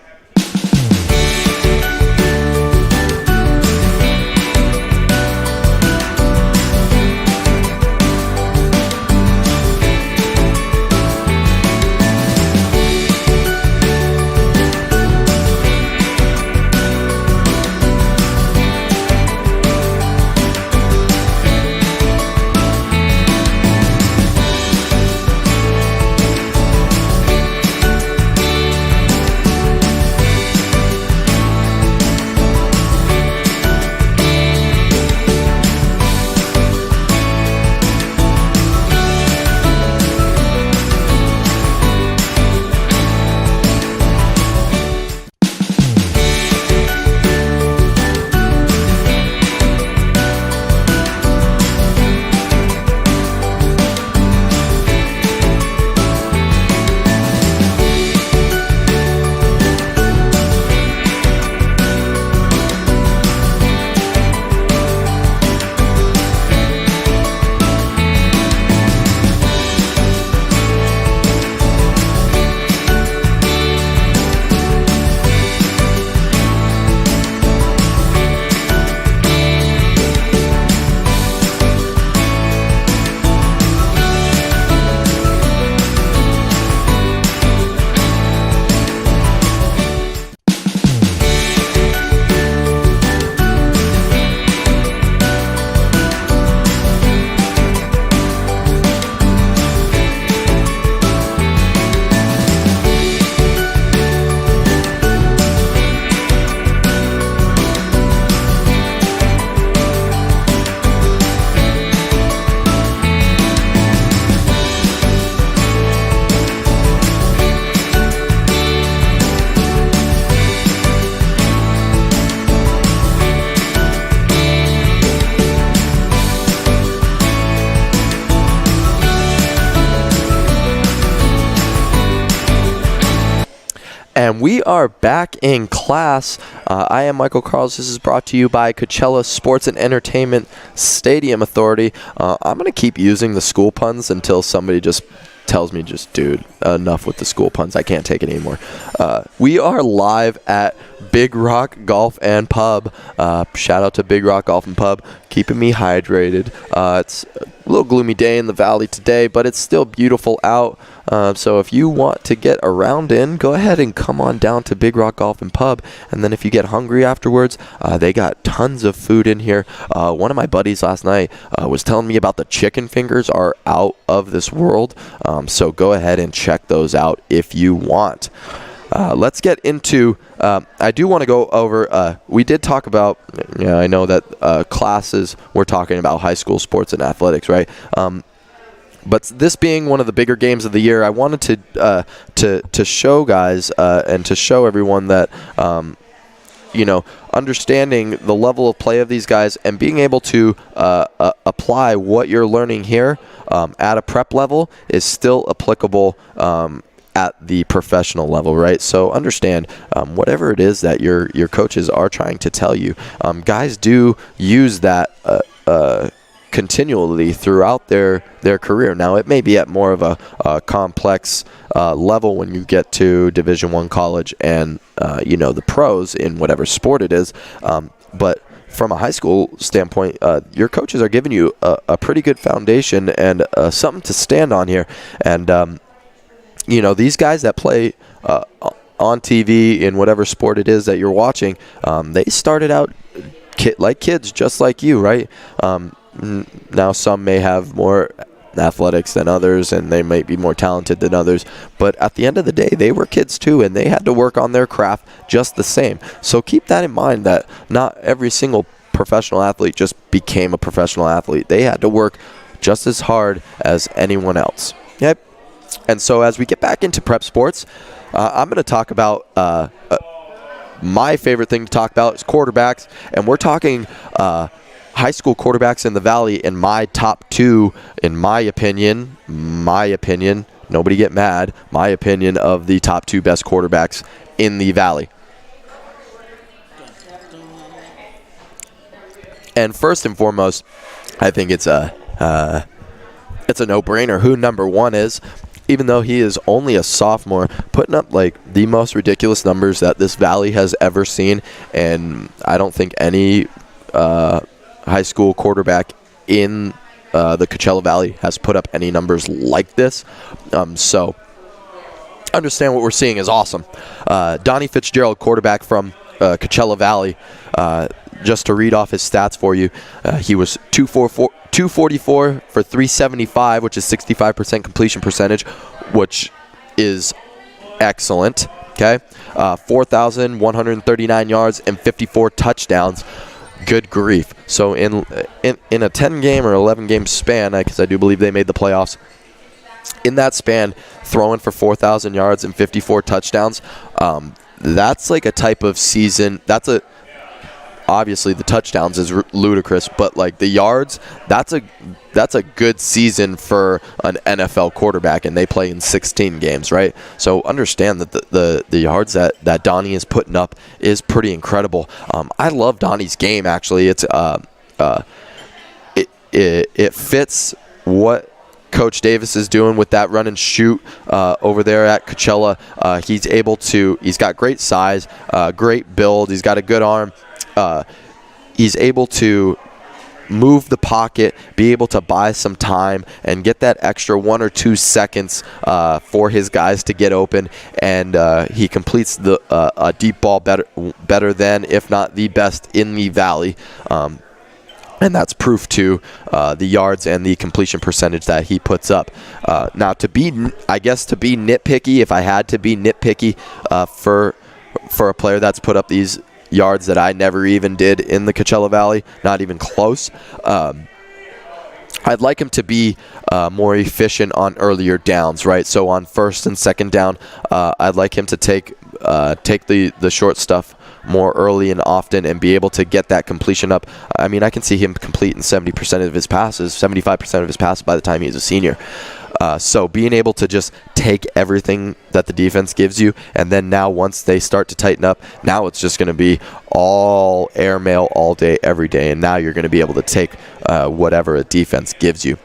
And we are back in class. I am Michael Karls. This is brought to you by Coachella Sports and Entertainment Stadium Authority. I'm going to keep using the school puns until somebody just tells me, dude, enough with the school puns. I can't take it anymore. We are live at Big Rock Golf and Pub. Shout out to Big Rock Golf and Pub, keeping me hydrated. It's a little gloomy day in the valley today, but it's still beautiful out. So if you want to get around in, go ahead and come on down to Big Rock Golf and Pub. And then if you get hungry afterwards, they got tons of food in here. One of my buddies last night was telling me about the chicken fingers are out of this world. So go ahead and check those out if you want. Let's get into, I do want to go over, we did talk about, I know that classes, we're talking about high school sports and athletics, right? But this being one of the bigger games of the year, I wanted to show guys and to show everyone that, understanding the level of play of these guys and being able to apply what you're learning here at a prep level is still applicable at the professional level, right? So understand whatever it is that your coaches are trying to tell you. Guys do use that continually throughout their career. Now, it may be at more of a complex level when you get to Division I college and the pros in whatever sport it is. But from a high school standpoint, your coaches are giving you a pretty good foundation and something to stand on here. And these guys that play on TV in whatever sport it is that you're watching, they started out like kids, just like you, right? Now some may have more athletics than others, and they might be more talented than others. But at the end of the day, they were kids too, and they had to work on their craft just the same. So keep that in mind, that not every single professional athlete just became a professional athlete. They had to work just as hard as anyone else. Yep. And so as we get back into prep sports, I'm going to talk about my favorite thing to talk about is quarterbacks. And we're talking high school quarterbacks in the Valley, and my top two, in my opinion, nobody get mad, my opinion of the top two best quarterbacks in the Valley. And first and foremost, I think it's a no-brainer who number one is. Even though he is only a sophomore, putting up like the most ridiculous numbers that this Valley has ever seen, and I don't think any high school quarterback in the Coachella Valley has put up any numbers like this. So understand what we're seeing is awesome. Donnie Fitzgerald, quarterback from Coachella Valley, just to read off his stats for you, he was 244 for 375, which is 65% completion percentage, which is excellent. Okay, 4,139 yards and 54 touchdowns. Good grief. So in a 10-game or 11-game span, because I do believe they made the playoffs, in that span, throwing for 4,000 yards and 54 touchdowns, that's like a type of season. Obviously the touchdowns is ludicrous, but like the yards, that's a good season for an NFL quarterback, and they play in 16 games, right? So understand that the yards that Donnie is putting up is pretty incredible. I love Donnie's game, actually. It's it fits what Coach Davis is doing with that run and shoot over there at Coachella. He's got great size, great build. He's got a good arm. He's able to move the pocket, be able to buy some time, and get that extra 1 or 2 seconds for his guys to get open. And he completes a deep ball better than, if not the best in the Valley. And that's proof to the yards and the completion percentage that he puts up. Now, to be nitpicky, if I had to be nitpicky for a player that's put up these yards that I never even did in the Coachella Valley, not even close, I'd like him to be more efficient on earlier downs, right? So on first and second down, I'd like him to take the short stuff more early and often and be able to get that completion up. I mean, I can see him completing 70% of his passes, 75% of his passes by the time he's a senior. So being able to just take everything that the defense gives you, and then now once they start to tighten up, now it's just going to be all airmail all day, every day, and now you're going to be able to take whatever a defense gives you.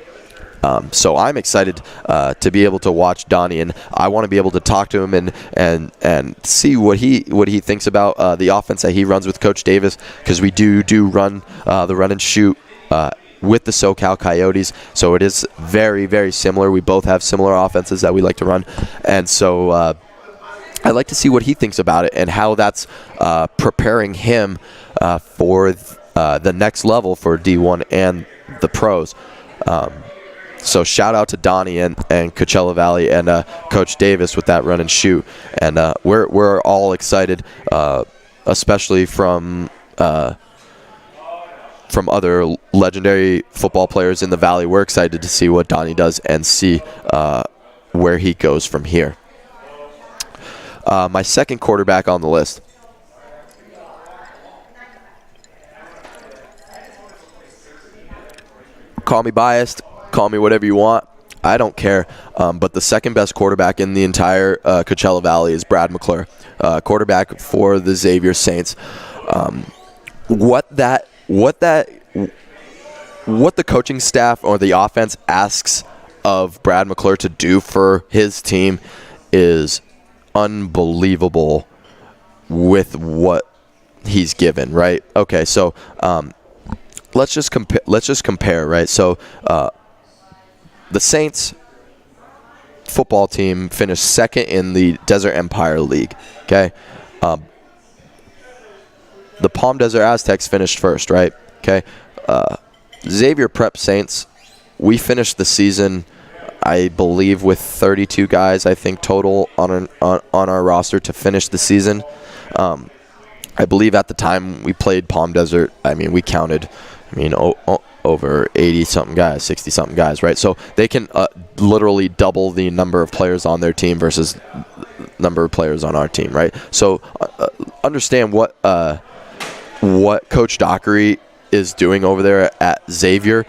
So I'm excited to be able to watch Donnie, and I want to be able to talk to him and see what he thinks about the offense that he runs with Coach Davis, because we do run the run and shoot with the SoCal Coyotes, so it is very, very similar. We both have similar offenses that we like to run, and so I'd like to see what he thinks about it and how that's preparing him for the next level for D1 and the pros. So shout out to Donnie and Coachella Valley and Coach Davis with that run and shoot, and we're all excited, especially from other legendary football players in the Valley. We're excited to see what Donnie does and see where he goes from here. My second quarterback on the list. Call me biased. Call me whatever you want. I don't care. But the second best quarterback in the entire Coachella Valley is Brad McClure, quarterback for the Xavier Saints. What the coaching staff or the offense asks of Brad McClure to do for his team is unbelievable with what he's given, right? Okay, so let's just compare, right? So the Saints football team finished second in the Desert Empire League, okay? The Palm Desert Aztecs finished first, right? Okay. Xavier Prep Saints, we finished the season, I believe, with 32 guys, I think, total on our roster to finish the season. I believe at the time we played Palm Desert, we counted, over 80-something guys, 60-something guys, right? So they can literally double the number of players on their team versus number of players on our team, right? So understand what Coach Dockery is doing over there at Xavier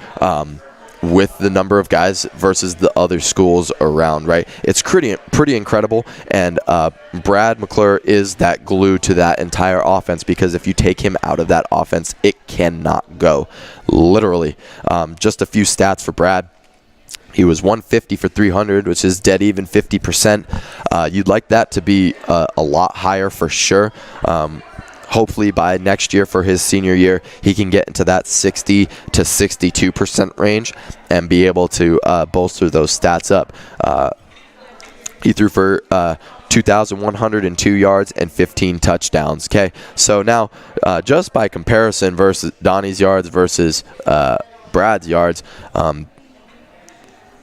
with the number of guys versus the other schools around, right? It's pretty incredible, and Brad McClure is that glue to that entire offense, because if you take him out of that offense, it cannot go, literally. Just a few stats for Brad. He was 150 for 300, which is dead even 50%. You'd like that to be a lot higher for sure. Hopefully by next year, for his senior year, he can get into that 60 to 62% range and be able to bolster those stats up. He threw for 2,102 yards and 15 touchdowns. Okay, so now just by comparison versus Donnie's yards versus Brad's yards,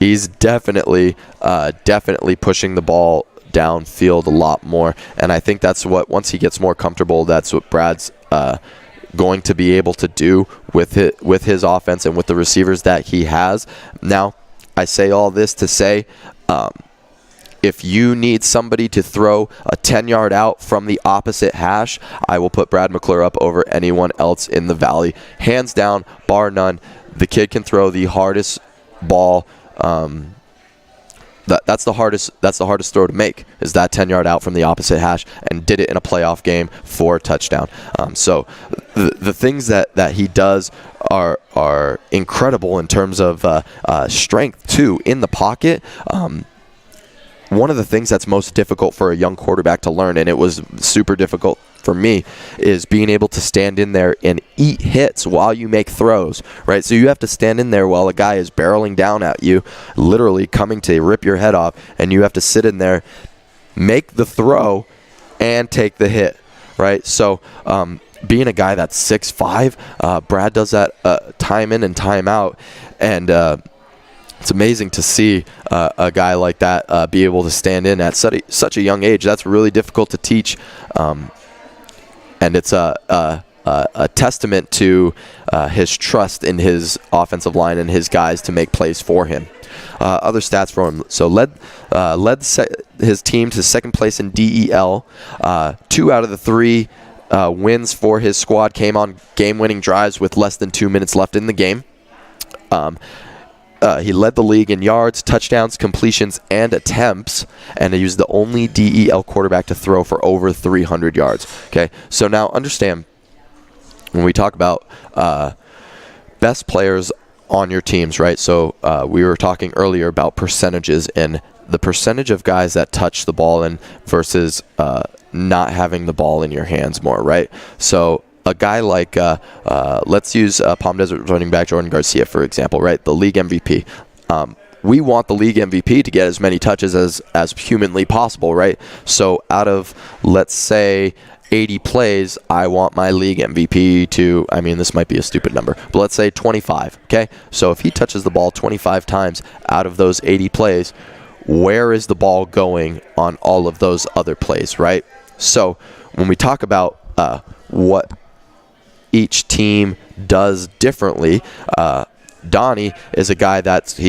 he's definitely pushing the ball downfield a lot more, and I think that's what, once he gets more comfortable, that's what Brad's going to be able to do with his offense and with the receivers that he has. Now, I say all this to say, if you need somebody to throw a 10-yard out from the opposite hash, I will put Brad McClure up over anyone else in the Valley, hands down, bar none. The kid can throw the hardest ball. That's the hardest throw to make, is that 10-yard out from the opposite hash, and did it in a playoff game for a touchdown. So the things that he does are incredible in terms of strength too in the pocket. One of the things that's most difficult for a young quarterback to learn, and it was super difficult for me, is being able to stand in there and eat hits while you make throws, right? So you have to stand in there while a guy is barreling down at you, literally coming to rip your head off, and you have to sit in there, make the throw, and take the hit, right? So being a guy that's 6'5", Brad does that time in and time out, and it's amazing to see a guy like that be able to stand in at such a young age. That's really difficult to teach, and it's a testament to his trust in his offensive line and his guys to make plays for him. Other stats for him. So led his team to second place in DEL. 2 out of the 3 wins for his squad came on game-winning drives with less than 2 minutes left in the game. He led the league in yards, touchdowns, completions, and attempts, and he was the only DEL quarterback to throw for over 300 yards. Okay, so now understand, when we talk about best players on your teams, right? So we were talking earlier about percentages and the percentage of guys that touch the ball and versus not having the ball in your hands more, right? So a guy like, let's use Palm Desert running back Jordan Garcia, for example, right? The league MVP. We want the league MVP to get as many touches as humanly possible, right? So out of, let's say, 80 plays, I want my league MVP to, I mean, this might be a stupid number, but let's say 25, okay? So if he touches the ball 25 times out of those 80 plays, where is the ball going on all of those other plays, right? So when we talk about what each team does differently, Donnie is a guy that's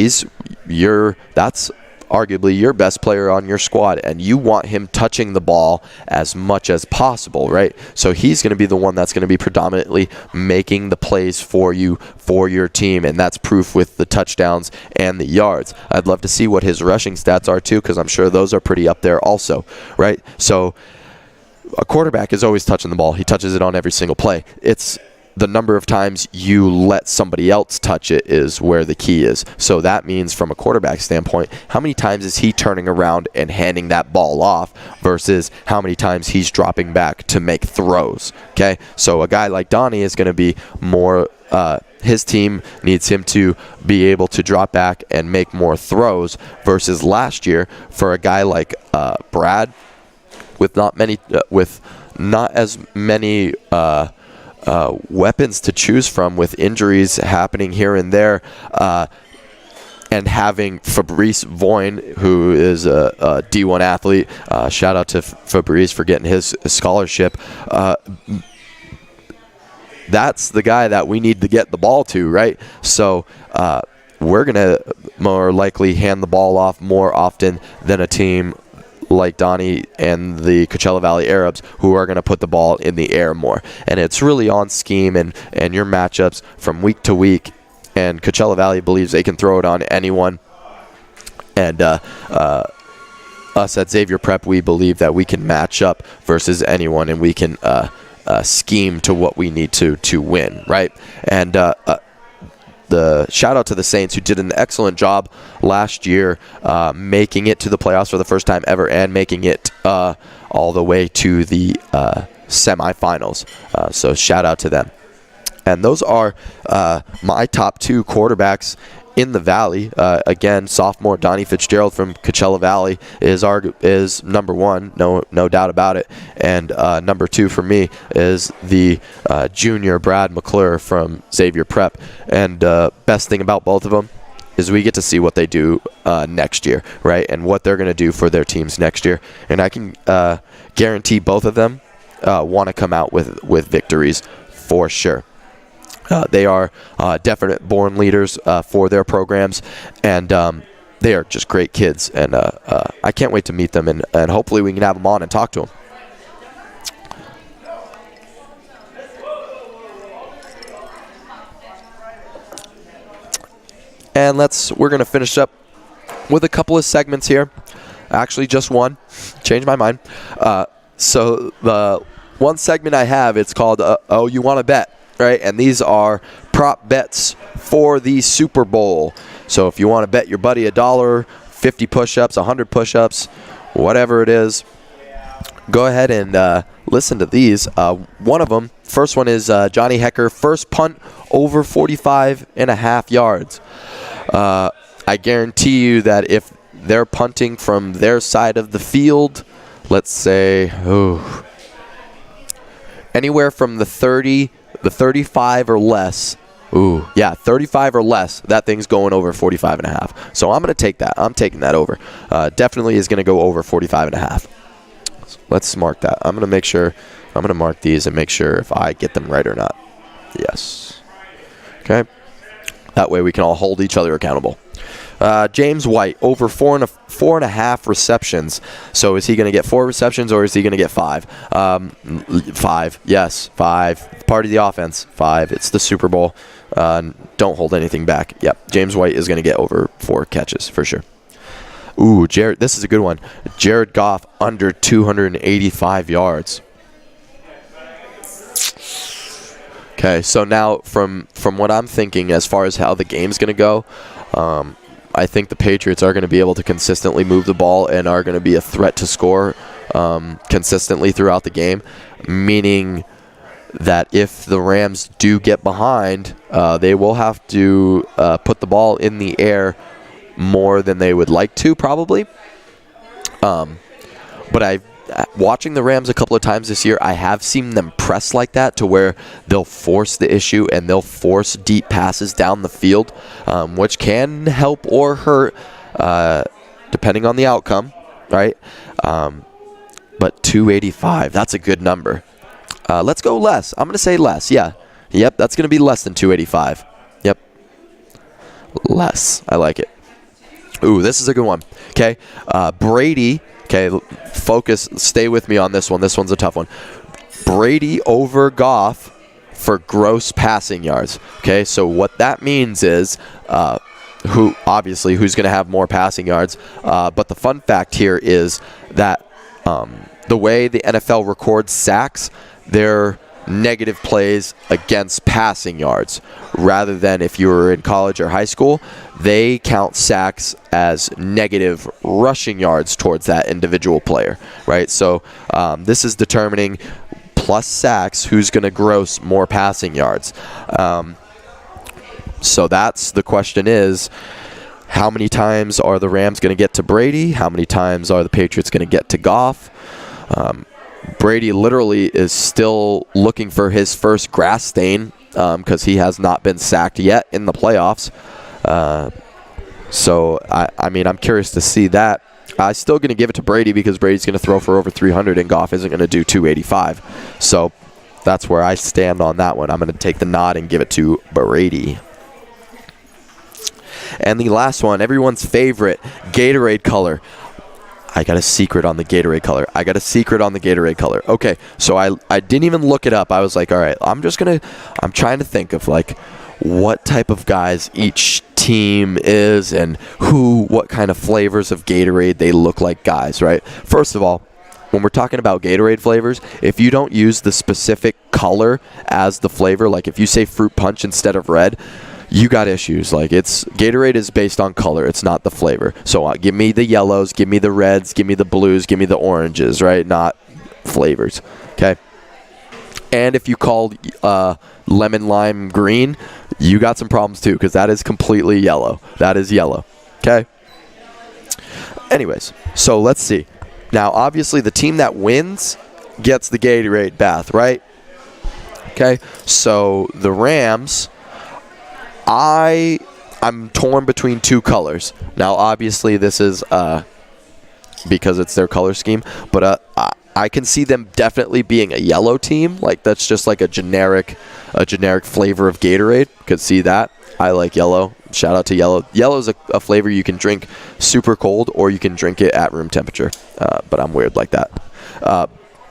arguably your best player on your squad, and you want him touching the ball as much as possible, right? So he's going to be the one that's going to be predominantly making the plays for you, for your team, and that's proof with the touchdowns and the yards. I'd love to see what his rushing stats are too, because I'm sure those are pretty up there also, right? So a quarterback is always touching the ball. He touches it on every single play. It's the number of times you let somebody else touch it is where the key is. So that means from a quarterback standpoint, how many times is he turning around and handing that ball off versus how many times he's dropping back to make throws, okay? So a guy like Donnie is going to be more, his team needs him to be able to drop back and make more throws versus last year for a guy like Brad with not as many weapons to choose from, with injuries happening here and there, and having Fabrice Voin, who is a D1 athlete. Shout out to Fabrice for getting his scholarship. That's the guy that we need to get the ball to, right? So we're going to more likely hand the ball off more often than a team like Donnie and the Coachella Valley Arabs, who are going to put the ball in the air more. And it's really on scheme and your matchups from week to week. And Coachella Valley believes they can throw it on anyone. And us at Xavier Prep, we believe that we can match up versus anyone, and we can scheme to what we need to win, right? And the shout out to the Saints, who did an excellent job last year making it to the playoffs for the first time ever and making it all the way to the semifinals. So shout out to them. And those are my top two quarterbacks in the Valley. Again, sophomore Donnie Fitzgerald from Coachella Valley is number one, no doubt about it. And number two for me is the junior Brad McClure from Xavier Prep. And best thing about both of them is we get to see what they do next year, right? And what they're going to do for their teams next year. And I can guarantee both of them want to come out with victories for sure. They are definite born leaders for their programs, and they are just great kids. And I can't wait to meet them, and hopefully we can have them on and talk to them. And we're going to finish up with a couple of segments here. Actually, just one. Changed my mind. So the one segment I have, it's called Oh, You Want to Bet? Right, and these are prop bets for the Super Bowl. So if you want to bet your buddy $1, 50 push-ups, 100 push-ups, whatever it is, go ahead and listen to these. One of them, first one is Johnny Hecker, first punt over 45.5 yards. I guarantee you that if they're punting from their side of the field, let's say anywhere from the 30, the 35 or less. 35 or less. That thing's going over 45.5. So I'm going to take that. I'm taking that over. Definitely is going to go over 45.5. So let's mark that. I'm going to make sure. I'm going to mark these and make sure if I get them right or not. Yes. Okay. That way we can all hold each other accountable. James White, over 4.5 receptions. So is he going to get 4 receptions or is he going to get 5? 5, yes, 5. Part of the offense, 5. It's the Super Bowl. Don't hold anything back. Yep, James White is going to get over 4 catches for sure. Ooh, Jared, this is a good one. Jared Goff under 285 yards. Okay, so now from what I'm thinking as far as how the game's going to go, I think the Patriots are going to be able to consistently move the ball and are going to be a threat to score consistently throughout the game, meaning that if the Rams do get behind, they will have to put the ball in the air more than they would like to, probably. But watching the Rams a couple of times this year, I have seen them press like that to where they'll force the issue and they'll force deep passes down the field, which can help or hurt depending on the outcome, right? But 285, that's a good number. Let's go less. I'm going to say less, yeah. Yep, that's going to be less than 285. Yep. Less. I like it. Ooh, this is a good one. Okay, Brady. Okay, focus. Stay with me on this one. This one's a tough one. Brady over Goff for gross passing yards. Okay, so what that means is who's going to have more passing yards. But the fun fact here is that the way the NFL records sacks, they're negative plays against passing yards, rather than if you were in college or high school, they count sacks as negative rushing yards towards that individual player, right? So this is determining plus sacks who's going to gross more passing yards. So that's the question is, how many times are the Rams going to get to Brady? How many times are the Patriots going to get to Goff? Brady literally is still looking for his first grass stain because he has not been sacked yet in the playoffs. So, I mean, I'm curious to see that. I'm still going to give it to Brady because Brady's going to throw for over 300 and Goff isn't going to do 285. So that's where I stand on that one. I'm going to take the nod and give it to Brady. And the last one, everyone's favorite, Gatorade color. I got a secret on the Gatorade color. Okay, so I didn't even look it up. I was like, all right, I'm trying to think of like what type of guys each team is and what kind of flavors of Gatorade they look like guys, right? First of all, when we're talking about Gatorade flavors, if you don't use the specific color as the flavor, like if you say fruit punch instead of red, you got issues. Like Gatorade is based on color. It's not the flavor. So give me the yellows, give me the reds, give me the blues, give me the oranges, right? Not flavors. Okay. And if you called lemon lime green, you got some problems too because that is completely yellow. That is yellow. Okay. Anyways, so let's see. Now, obviously, the team that wins gets the Gatorade bath, right? Okay. So the Rams. I'm torn between 2 colors. Now, obviously, this is because it's their color scheme, but I can see them definitely being a yellow team. Like that's just like a generic flavor of Gatorade. Could see that. I like yellow. Shout out to yellow. Yellow is a flavor you can drink super cold or you can drink it at room temperature. But I'm weird like that.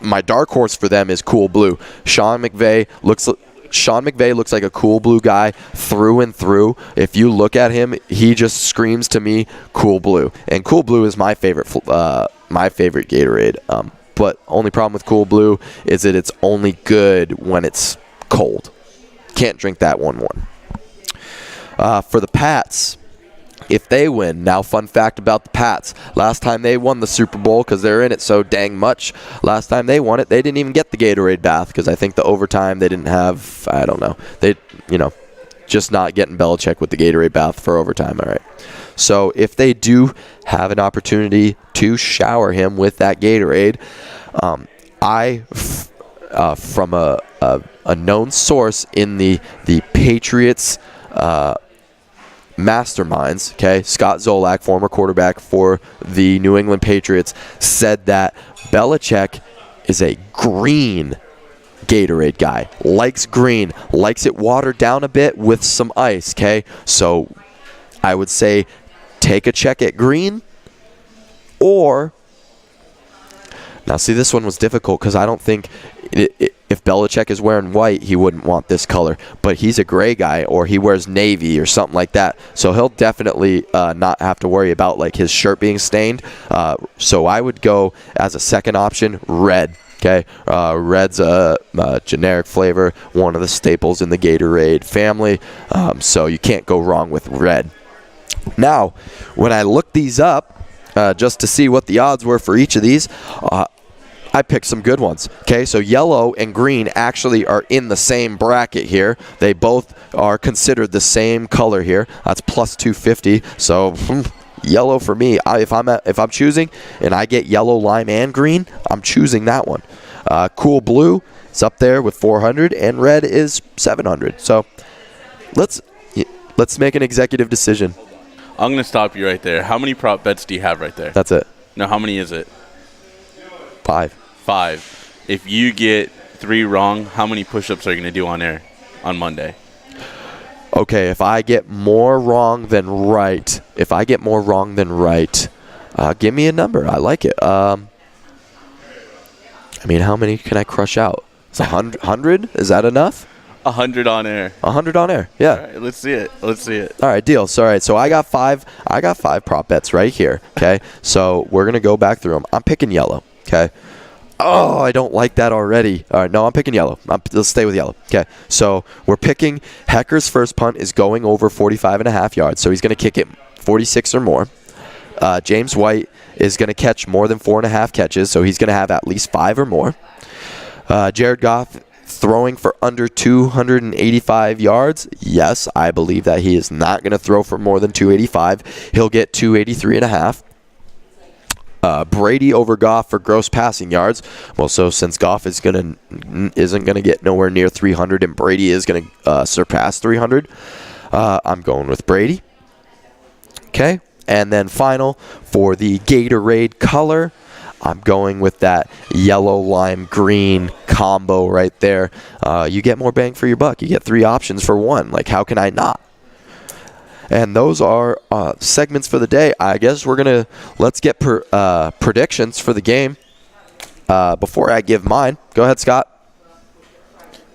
My dark horse for them is cool blue. Sean McVay looks like a cool blue guy through and through. If you look at him, he just screams to me cool blue. And cool blue is my favorite Gatorade. But only problem with cool blue is that it's only good when it's cold. Can't drink that one. For the Pats, if they win, now fun fact about the Pats, last time they won the Super Bowl, because they're in it so dang much, last time they won it, they didn't even get the Gatorade bath, because I think the overtime they didn't have, I don't know, just not getting Belichick with the Gatorade bath for overtime, all right. So if they do have an opportunity to shower him with that Gatorade, from a known source in the Patriots masterminds, okay, Scott Zolak, former quarterback for the New England Patriots, said that Belichick is a green Gatorade guy. Likes green, likes it watered down a bit with some ice, okay? So I would say take a check at green or Now, see, this one was difficult because I don't think if Belichick is wearing white, he wouldn't want this color. But he's a gray guy, or he wears navy or something like that. So he'll definitely not have to worry about like his shirt being stained. So I would go as a second option, red. Okay, red's a generic flavor, one of the staples in the Gatorade family. So you can't go wrong with red. Now, when I looked these up, just to see what the odds were for each of these, I picked some good ones. Okay, so yellow and green actually are in the same bracket here. They both are considered the same color here. That's plus 250. So yellow for me. If I'm choosing and I get yellow, lime, and green, I'm choosing that one. Cool blue is up there with 400, and red is 700. So let's make an executive decision. I'm going to stop you right there. How many prop bets do you have right there? That's it. No, how many is it? 5. 5. If you get 3 wrong, how many push-ups are you going to do on air on Monday? Okay, if I get more wrong than right, give me a number. I like it. I mean, how many can I crush out? It's 100? Is that enough? 100 on air. 100 on air, yeah. All right, let's see it. All right, deal. So, all right, so I got 5 prop bets right here, okay? So we're going to go back through them. I'm picking yellow, okay? Oh, I don't like that already. All right, no, I'm picking yellow. Let's stay with yellow. Okay, so we're picking Hecker's first punt is going over 45.5 yards, so he's going to kick it 46 or more. James White is going to catch more than 4.5 catches, so he's going to have at least 5 or more. Jared Goff throwing for under 285 yards. Yes, I believe that he is not going to throw for more than 285. He'll get 283.5. Brady over Goff for gross passing yards. Well, so since Goff isn't gonna get nowhere near 300 and Brady is gonna surpass 300, I'm going with Brady. Okay, and then final for the Gatorade color, I'm going with that yellow, lime, green combo right there. You get more bang for your buck. You get 3 options for 1. Like, how can I not? And those are segments for the day. I guess let's get predictions for the game. Before I give mine, go ahead, Scott.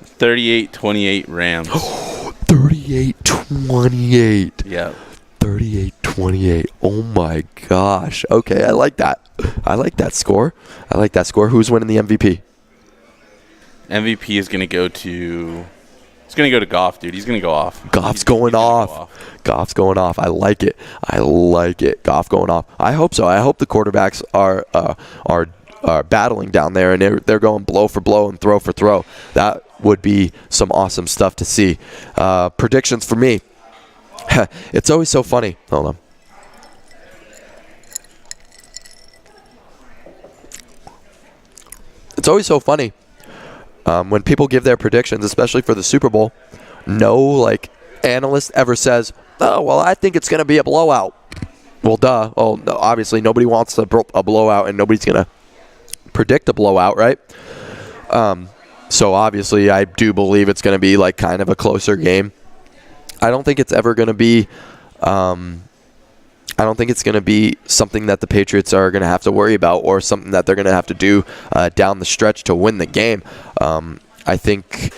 38-28 Rams. 38-28. Yeah. 38-28. Oh my gosh. Okay, I like that. I like that score. Who's winning the MVP? MVP is going to go to... It's going to go to Goff, dude. He's going to go off. Goff's going off. Goff's going off. I like it. Goff going off. I hope so. I hope the quarterbacks are battling down there, and they're going blow for blow and throw for throw. That would be some awesome stuff to see. Predictions for me. It's always so funny. Hold on. It's always so funny. When people give their predictions, especially for the Super Bowl, no analyst ever says, "Oh, well, I think it's going to be a blowout." Well, duh. Well, no, obviously nobody wants a blowout, and nobody's going to predict a blowout, right? So obviously, I do believe it's going to be kind of a closer game. I don't think it's ever going to be. I don't think it's going to be something that the Patriots are going to have to worry about, or something that they're going to have to do down the stretch to win the game. I think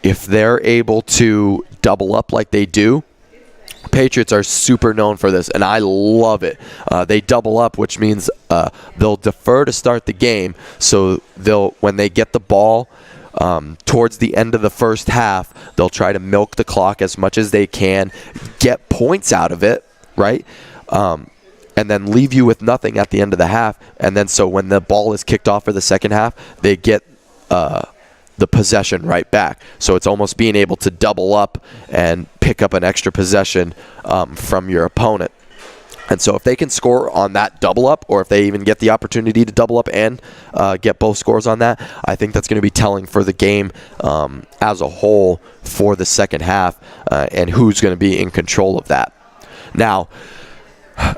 if they're able to double up like they do, Patriots are super known for this, and I love it. They double up, which means they'll defer to start the game, so when they get the ball towards the end of the first half, they'll try to milk the clock as much as they can, get points out of it, right? And then leave you with nothing at the end of the half. And then so when the ball is kicked off for the second half, they get the possession right back. So it's almost being able to double up and pick up an extra possession from your opponent. And so if they can score on that double up, or if they even get the opportunity to double up and get both scores on that, I think that's going to be telling for the game as a whole for the second half, and who's going to be in control of that. Now,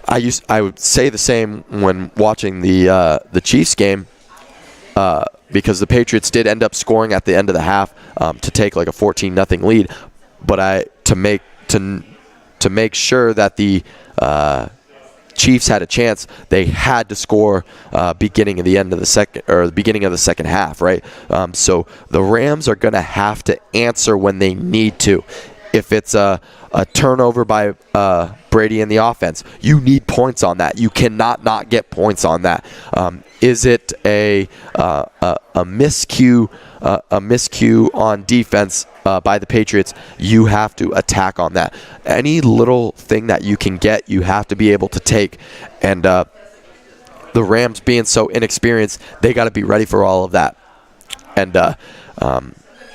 I would say the same when watching the Chiefs game, because the Patriots did end up scoring at the end of the half to take a 14-0 lead. But to make sure that the Chiefs had a chance, they had to score beginning of the second half, right? So the Rams are going to have to answer when they need to. If it's a turnover by Brady in the offense, you need points on that. You cannot not get points on that. Is it a miscue on defense by the Patriots? You have to attack on that. Any little thing that you can get, you have to be able to take. And the Rams being so inexperienced, they got to be ready for all of that. And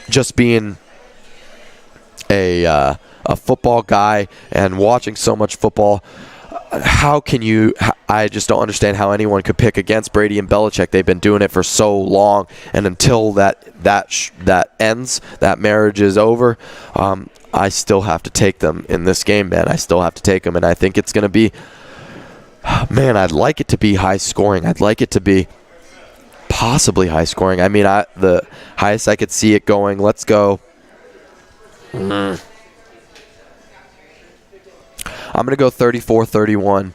just being a football guy and watching so much football, how can you? I just don't understand how anyone could pick against Brady and Belichick. They've been doing it for so long, and until that ends, that marriage is over. I still have to take them in this game, man. I still have to take them, and I think it's going to be. Man, I'd like it to be high scoring. I'd like it to be possibly high scoring. I mean, the highest I could see it going. Let's go. I'm going to go 34-31,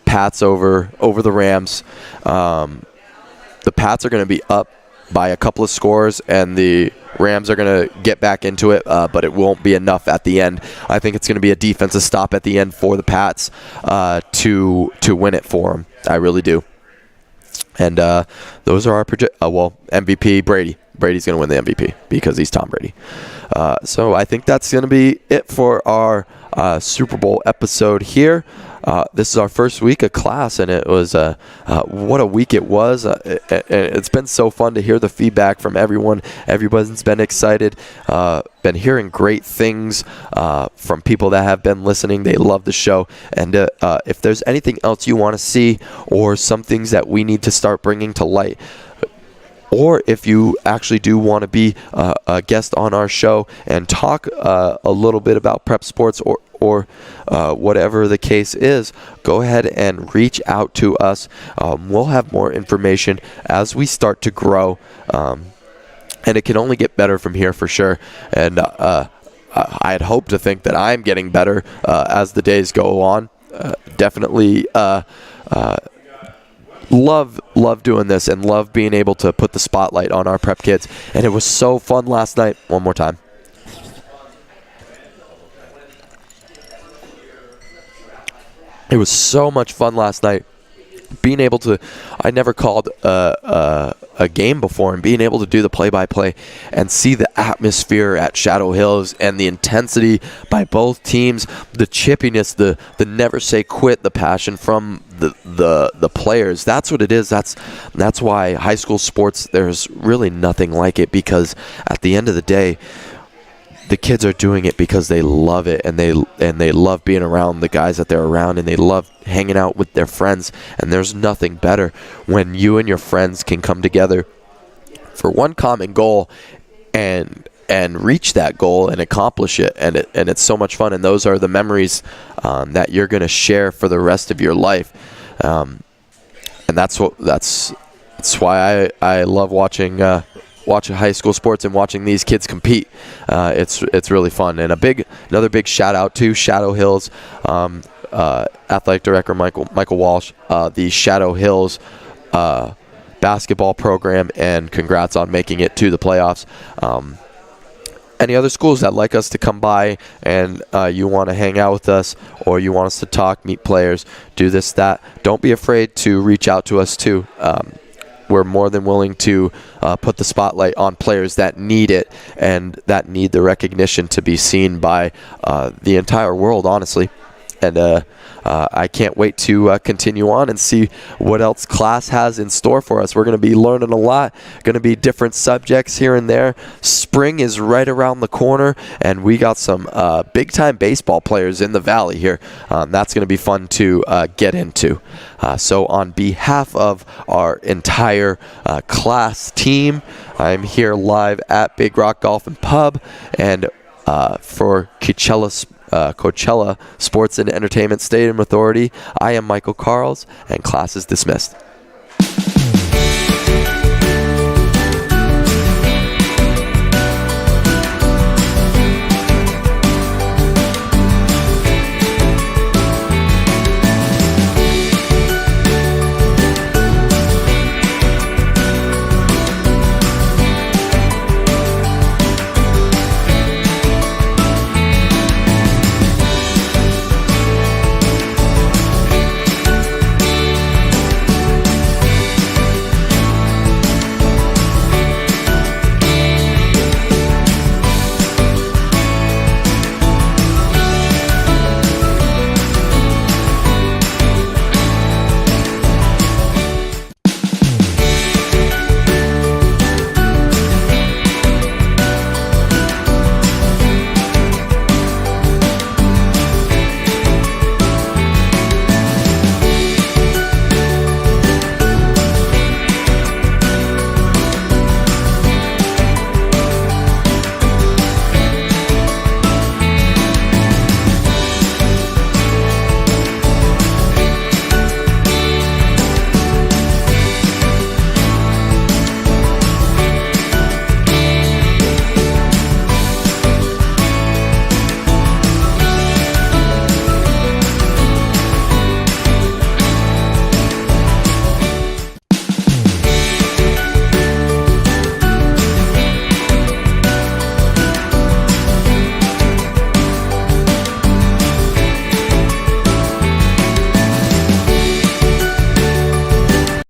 Pats over the Rams. The Pats are going to be up by a couple of scores, and the Rams are going to get back into it, but it won't be enough at the end. I think it's going to be a defensive stop at the end for the Pats to win it for them. I really do. And those are our MVP, Brady. Brady's going to win the MVP because he's Tom Brady. So I think that's going to be it for our Super Bowl episode here. This is our first week of class, and it was what a week it was. It's been so fun to hear the feedback from everyone. Everybody's been excited, been hearing great things from people that have been listening. They love the show. And if there's anything else you want to see or some things that we need to start bringing to light, or if you actually do want to be a guest on our show and talk a little bit about prep sports or whatever the case is, go ahead and reach out to us. We'll have more information as we start to grow. And it can only get better from here for sure. And I'd hope to think that I'm getting better as the days go on. Definitely love doing this and love being able to put the spotlight on our prep kids. And it was so fun last night. One more time. It was so much fun last night. Being able to, I never called a game before, and being able to do the play-by-play and see the atmosphere at Shadow Hills and the intensity by both teams, the chippiness, the never say quit, the passion from the players. That's what it is. That's why high school sports, there's really nothing like it, because at the end of the day, the kids are doing it because they love it, and they love being around the guys that they're around, and they love hanging out with their friends. And there's nothing better when you and your friends can come together for one common goal and reach that goal and accomplish it. And it's so much fun. And those are the memories that you're going to share for the rest of your life. And that's why I love watching high school sports and watching these kids compete. It's really fun. And another big shout out to Shadow Hills athletic director Michael Walsh, the Shadow Hills basketball program, and congrats on making it to the playoffs. Any other schools that like us to come by and you want to hang out with us, or you want us to talk, meet players, do this, that, don't be afraid to reach out to us too. We're more than willing to put the spotlight on players that need it and that need the recognition to be seen by the entire world, honestly. And I can't wait to continue on and see what else Clahs has in store for us. We're going to be learning a lot, going to be different subjects here and there. Spring is right around the corner, and we got some big-time baseball players in the Valley here. That's going to be fun to get into. So on behalf of our entire Clahs team, I'm here live at Big Rock Golf and Pub, and for Coachella Sports and Entertainment Stadium Authority, I am Michael Karls, and class is dismissed.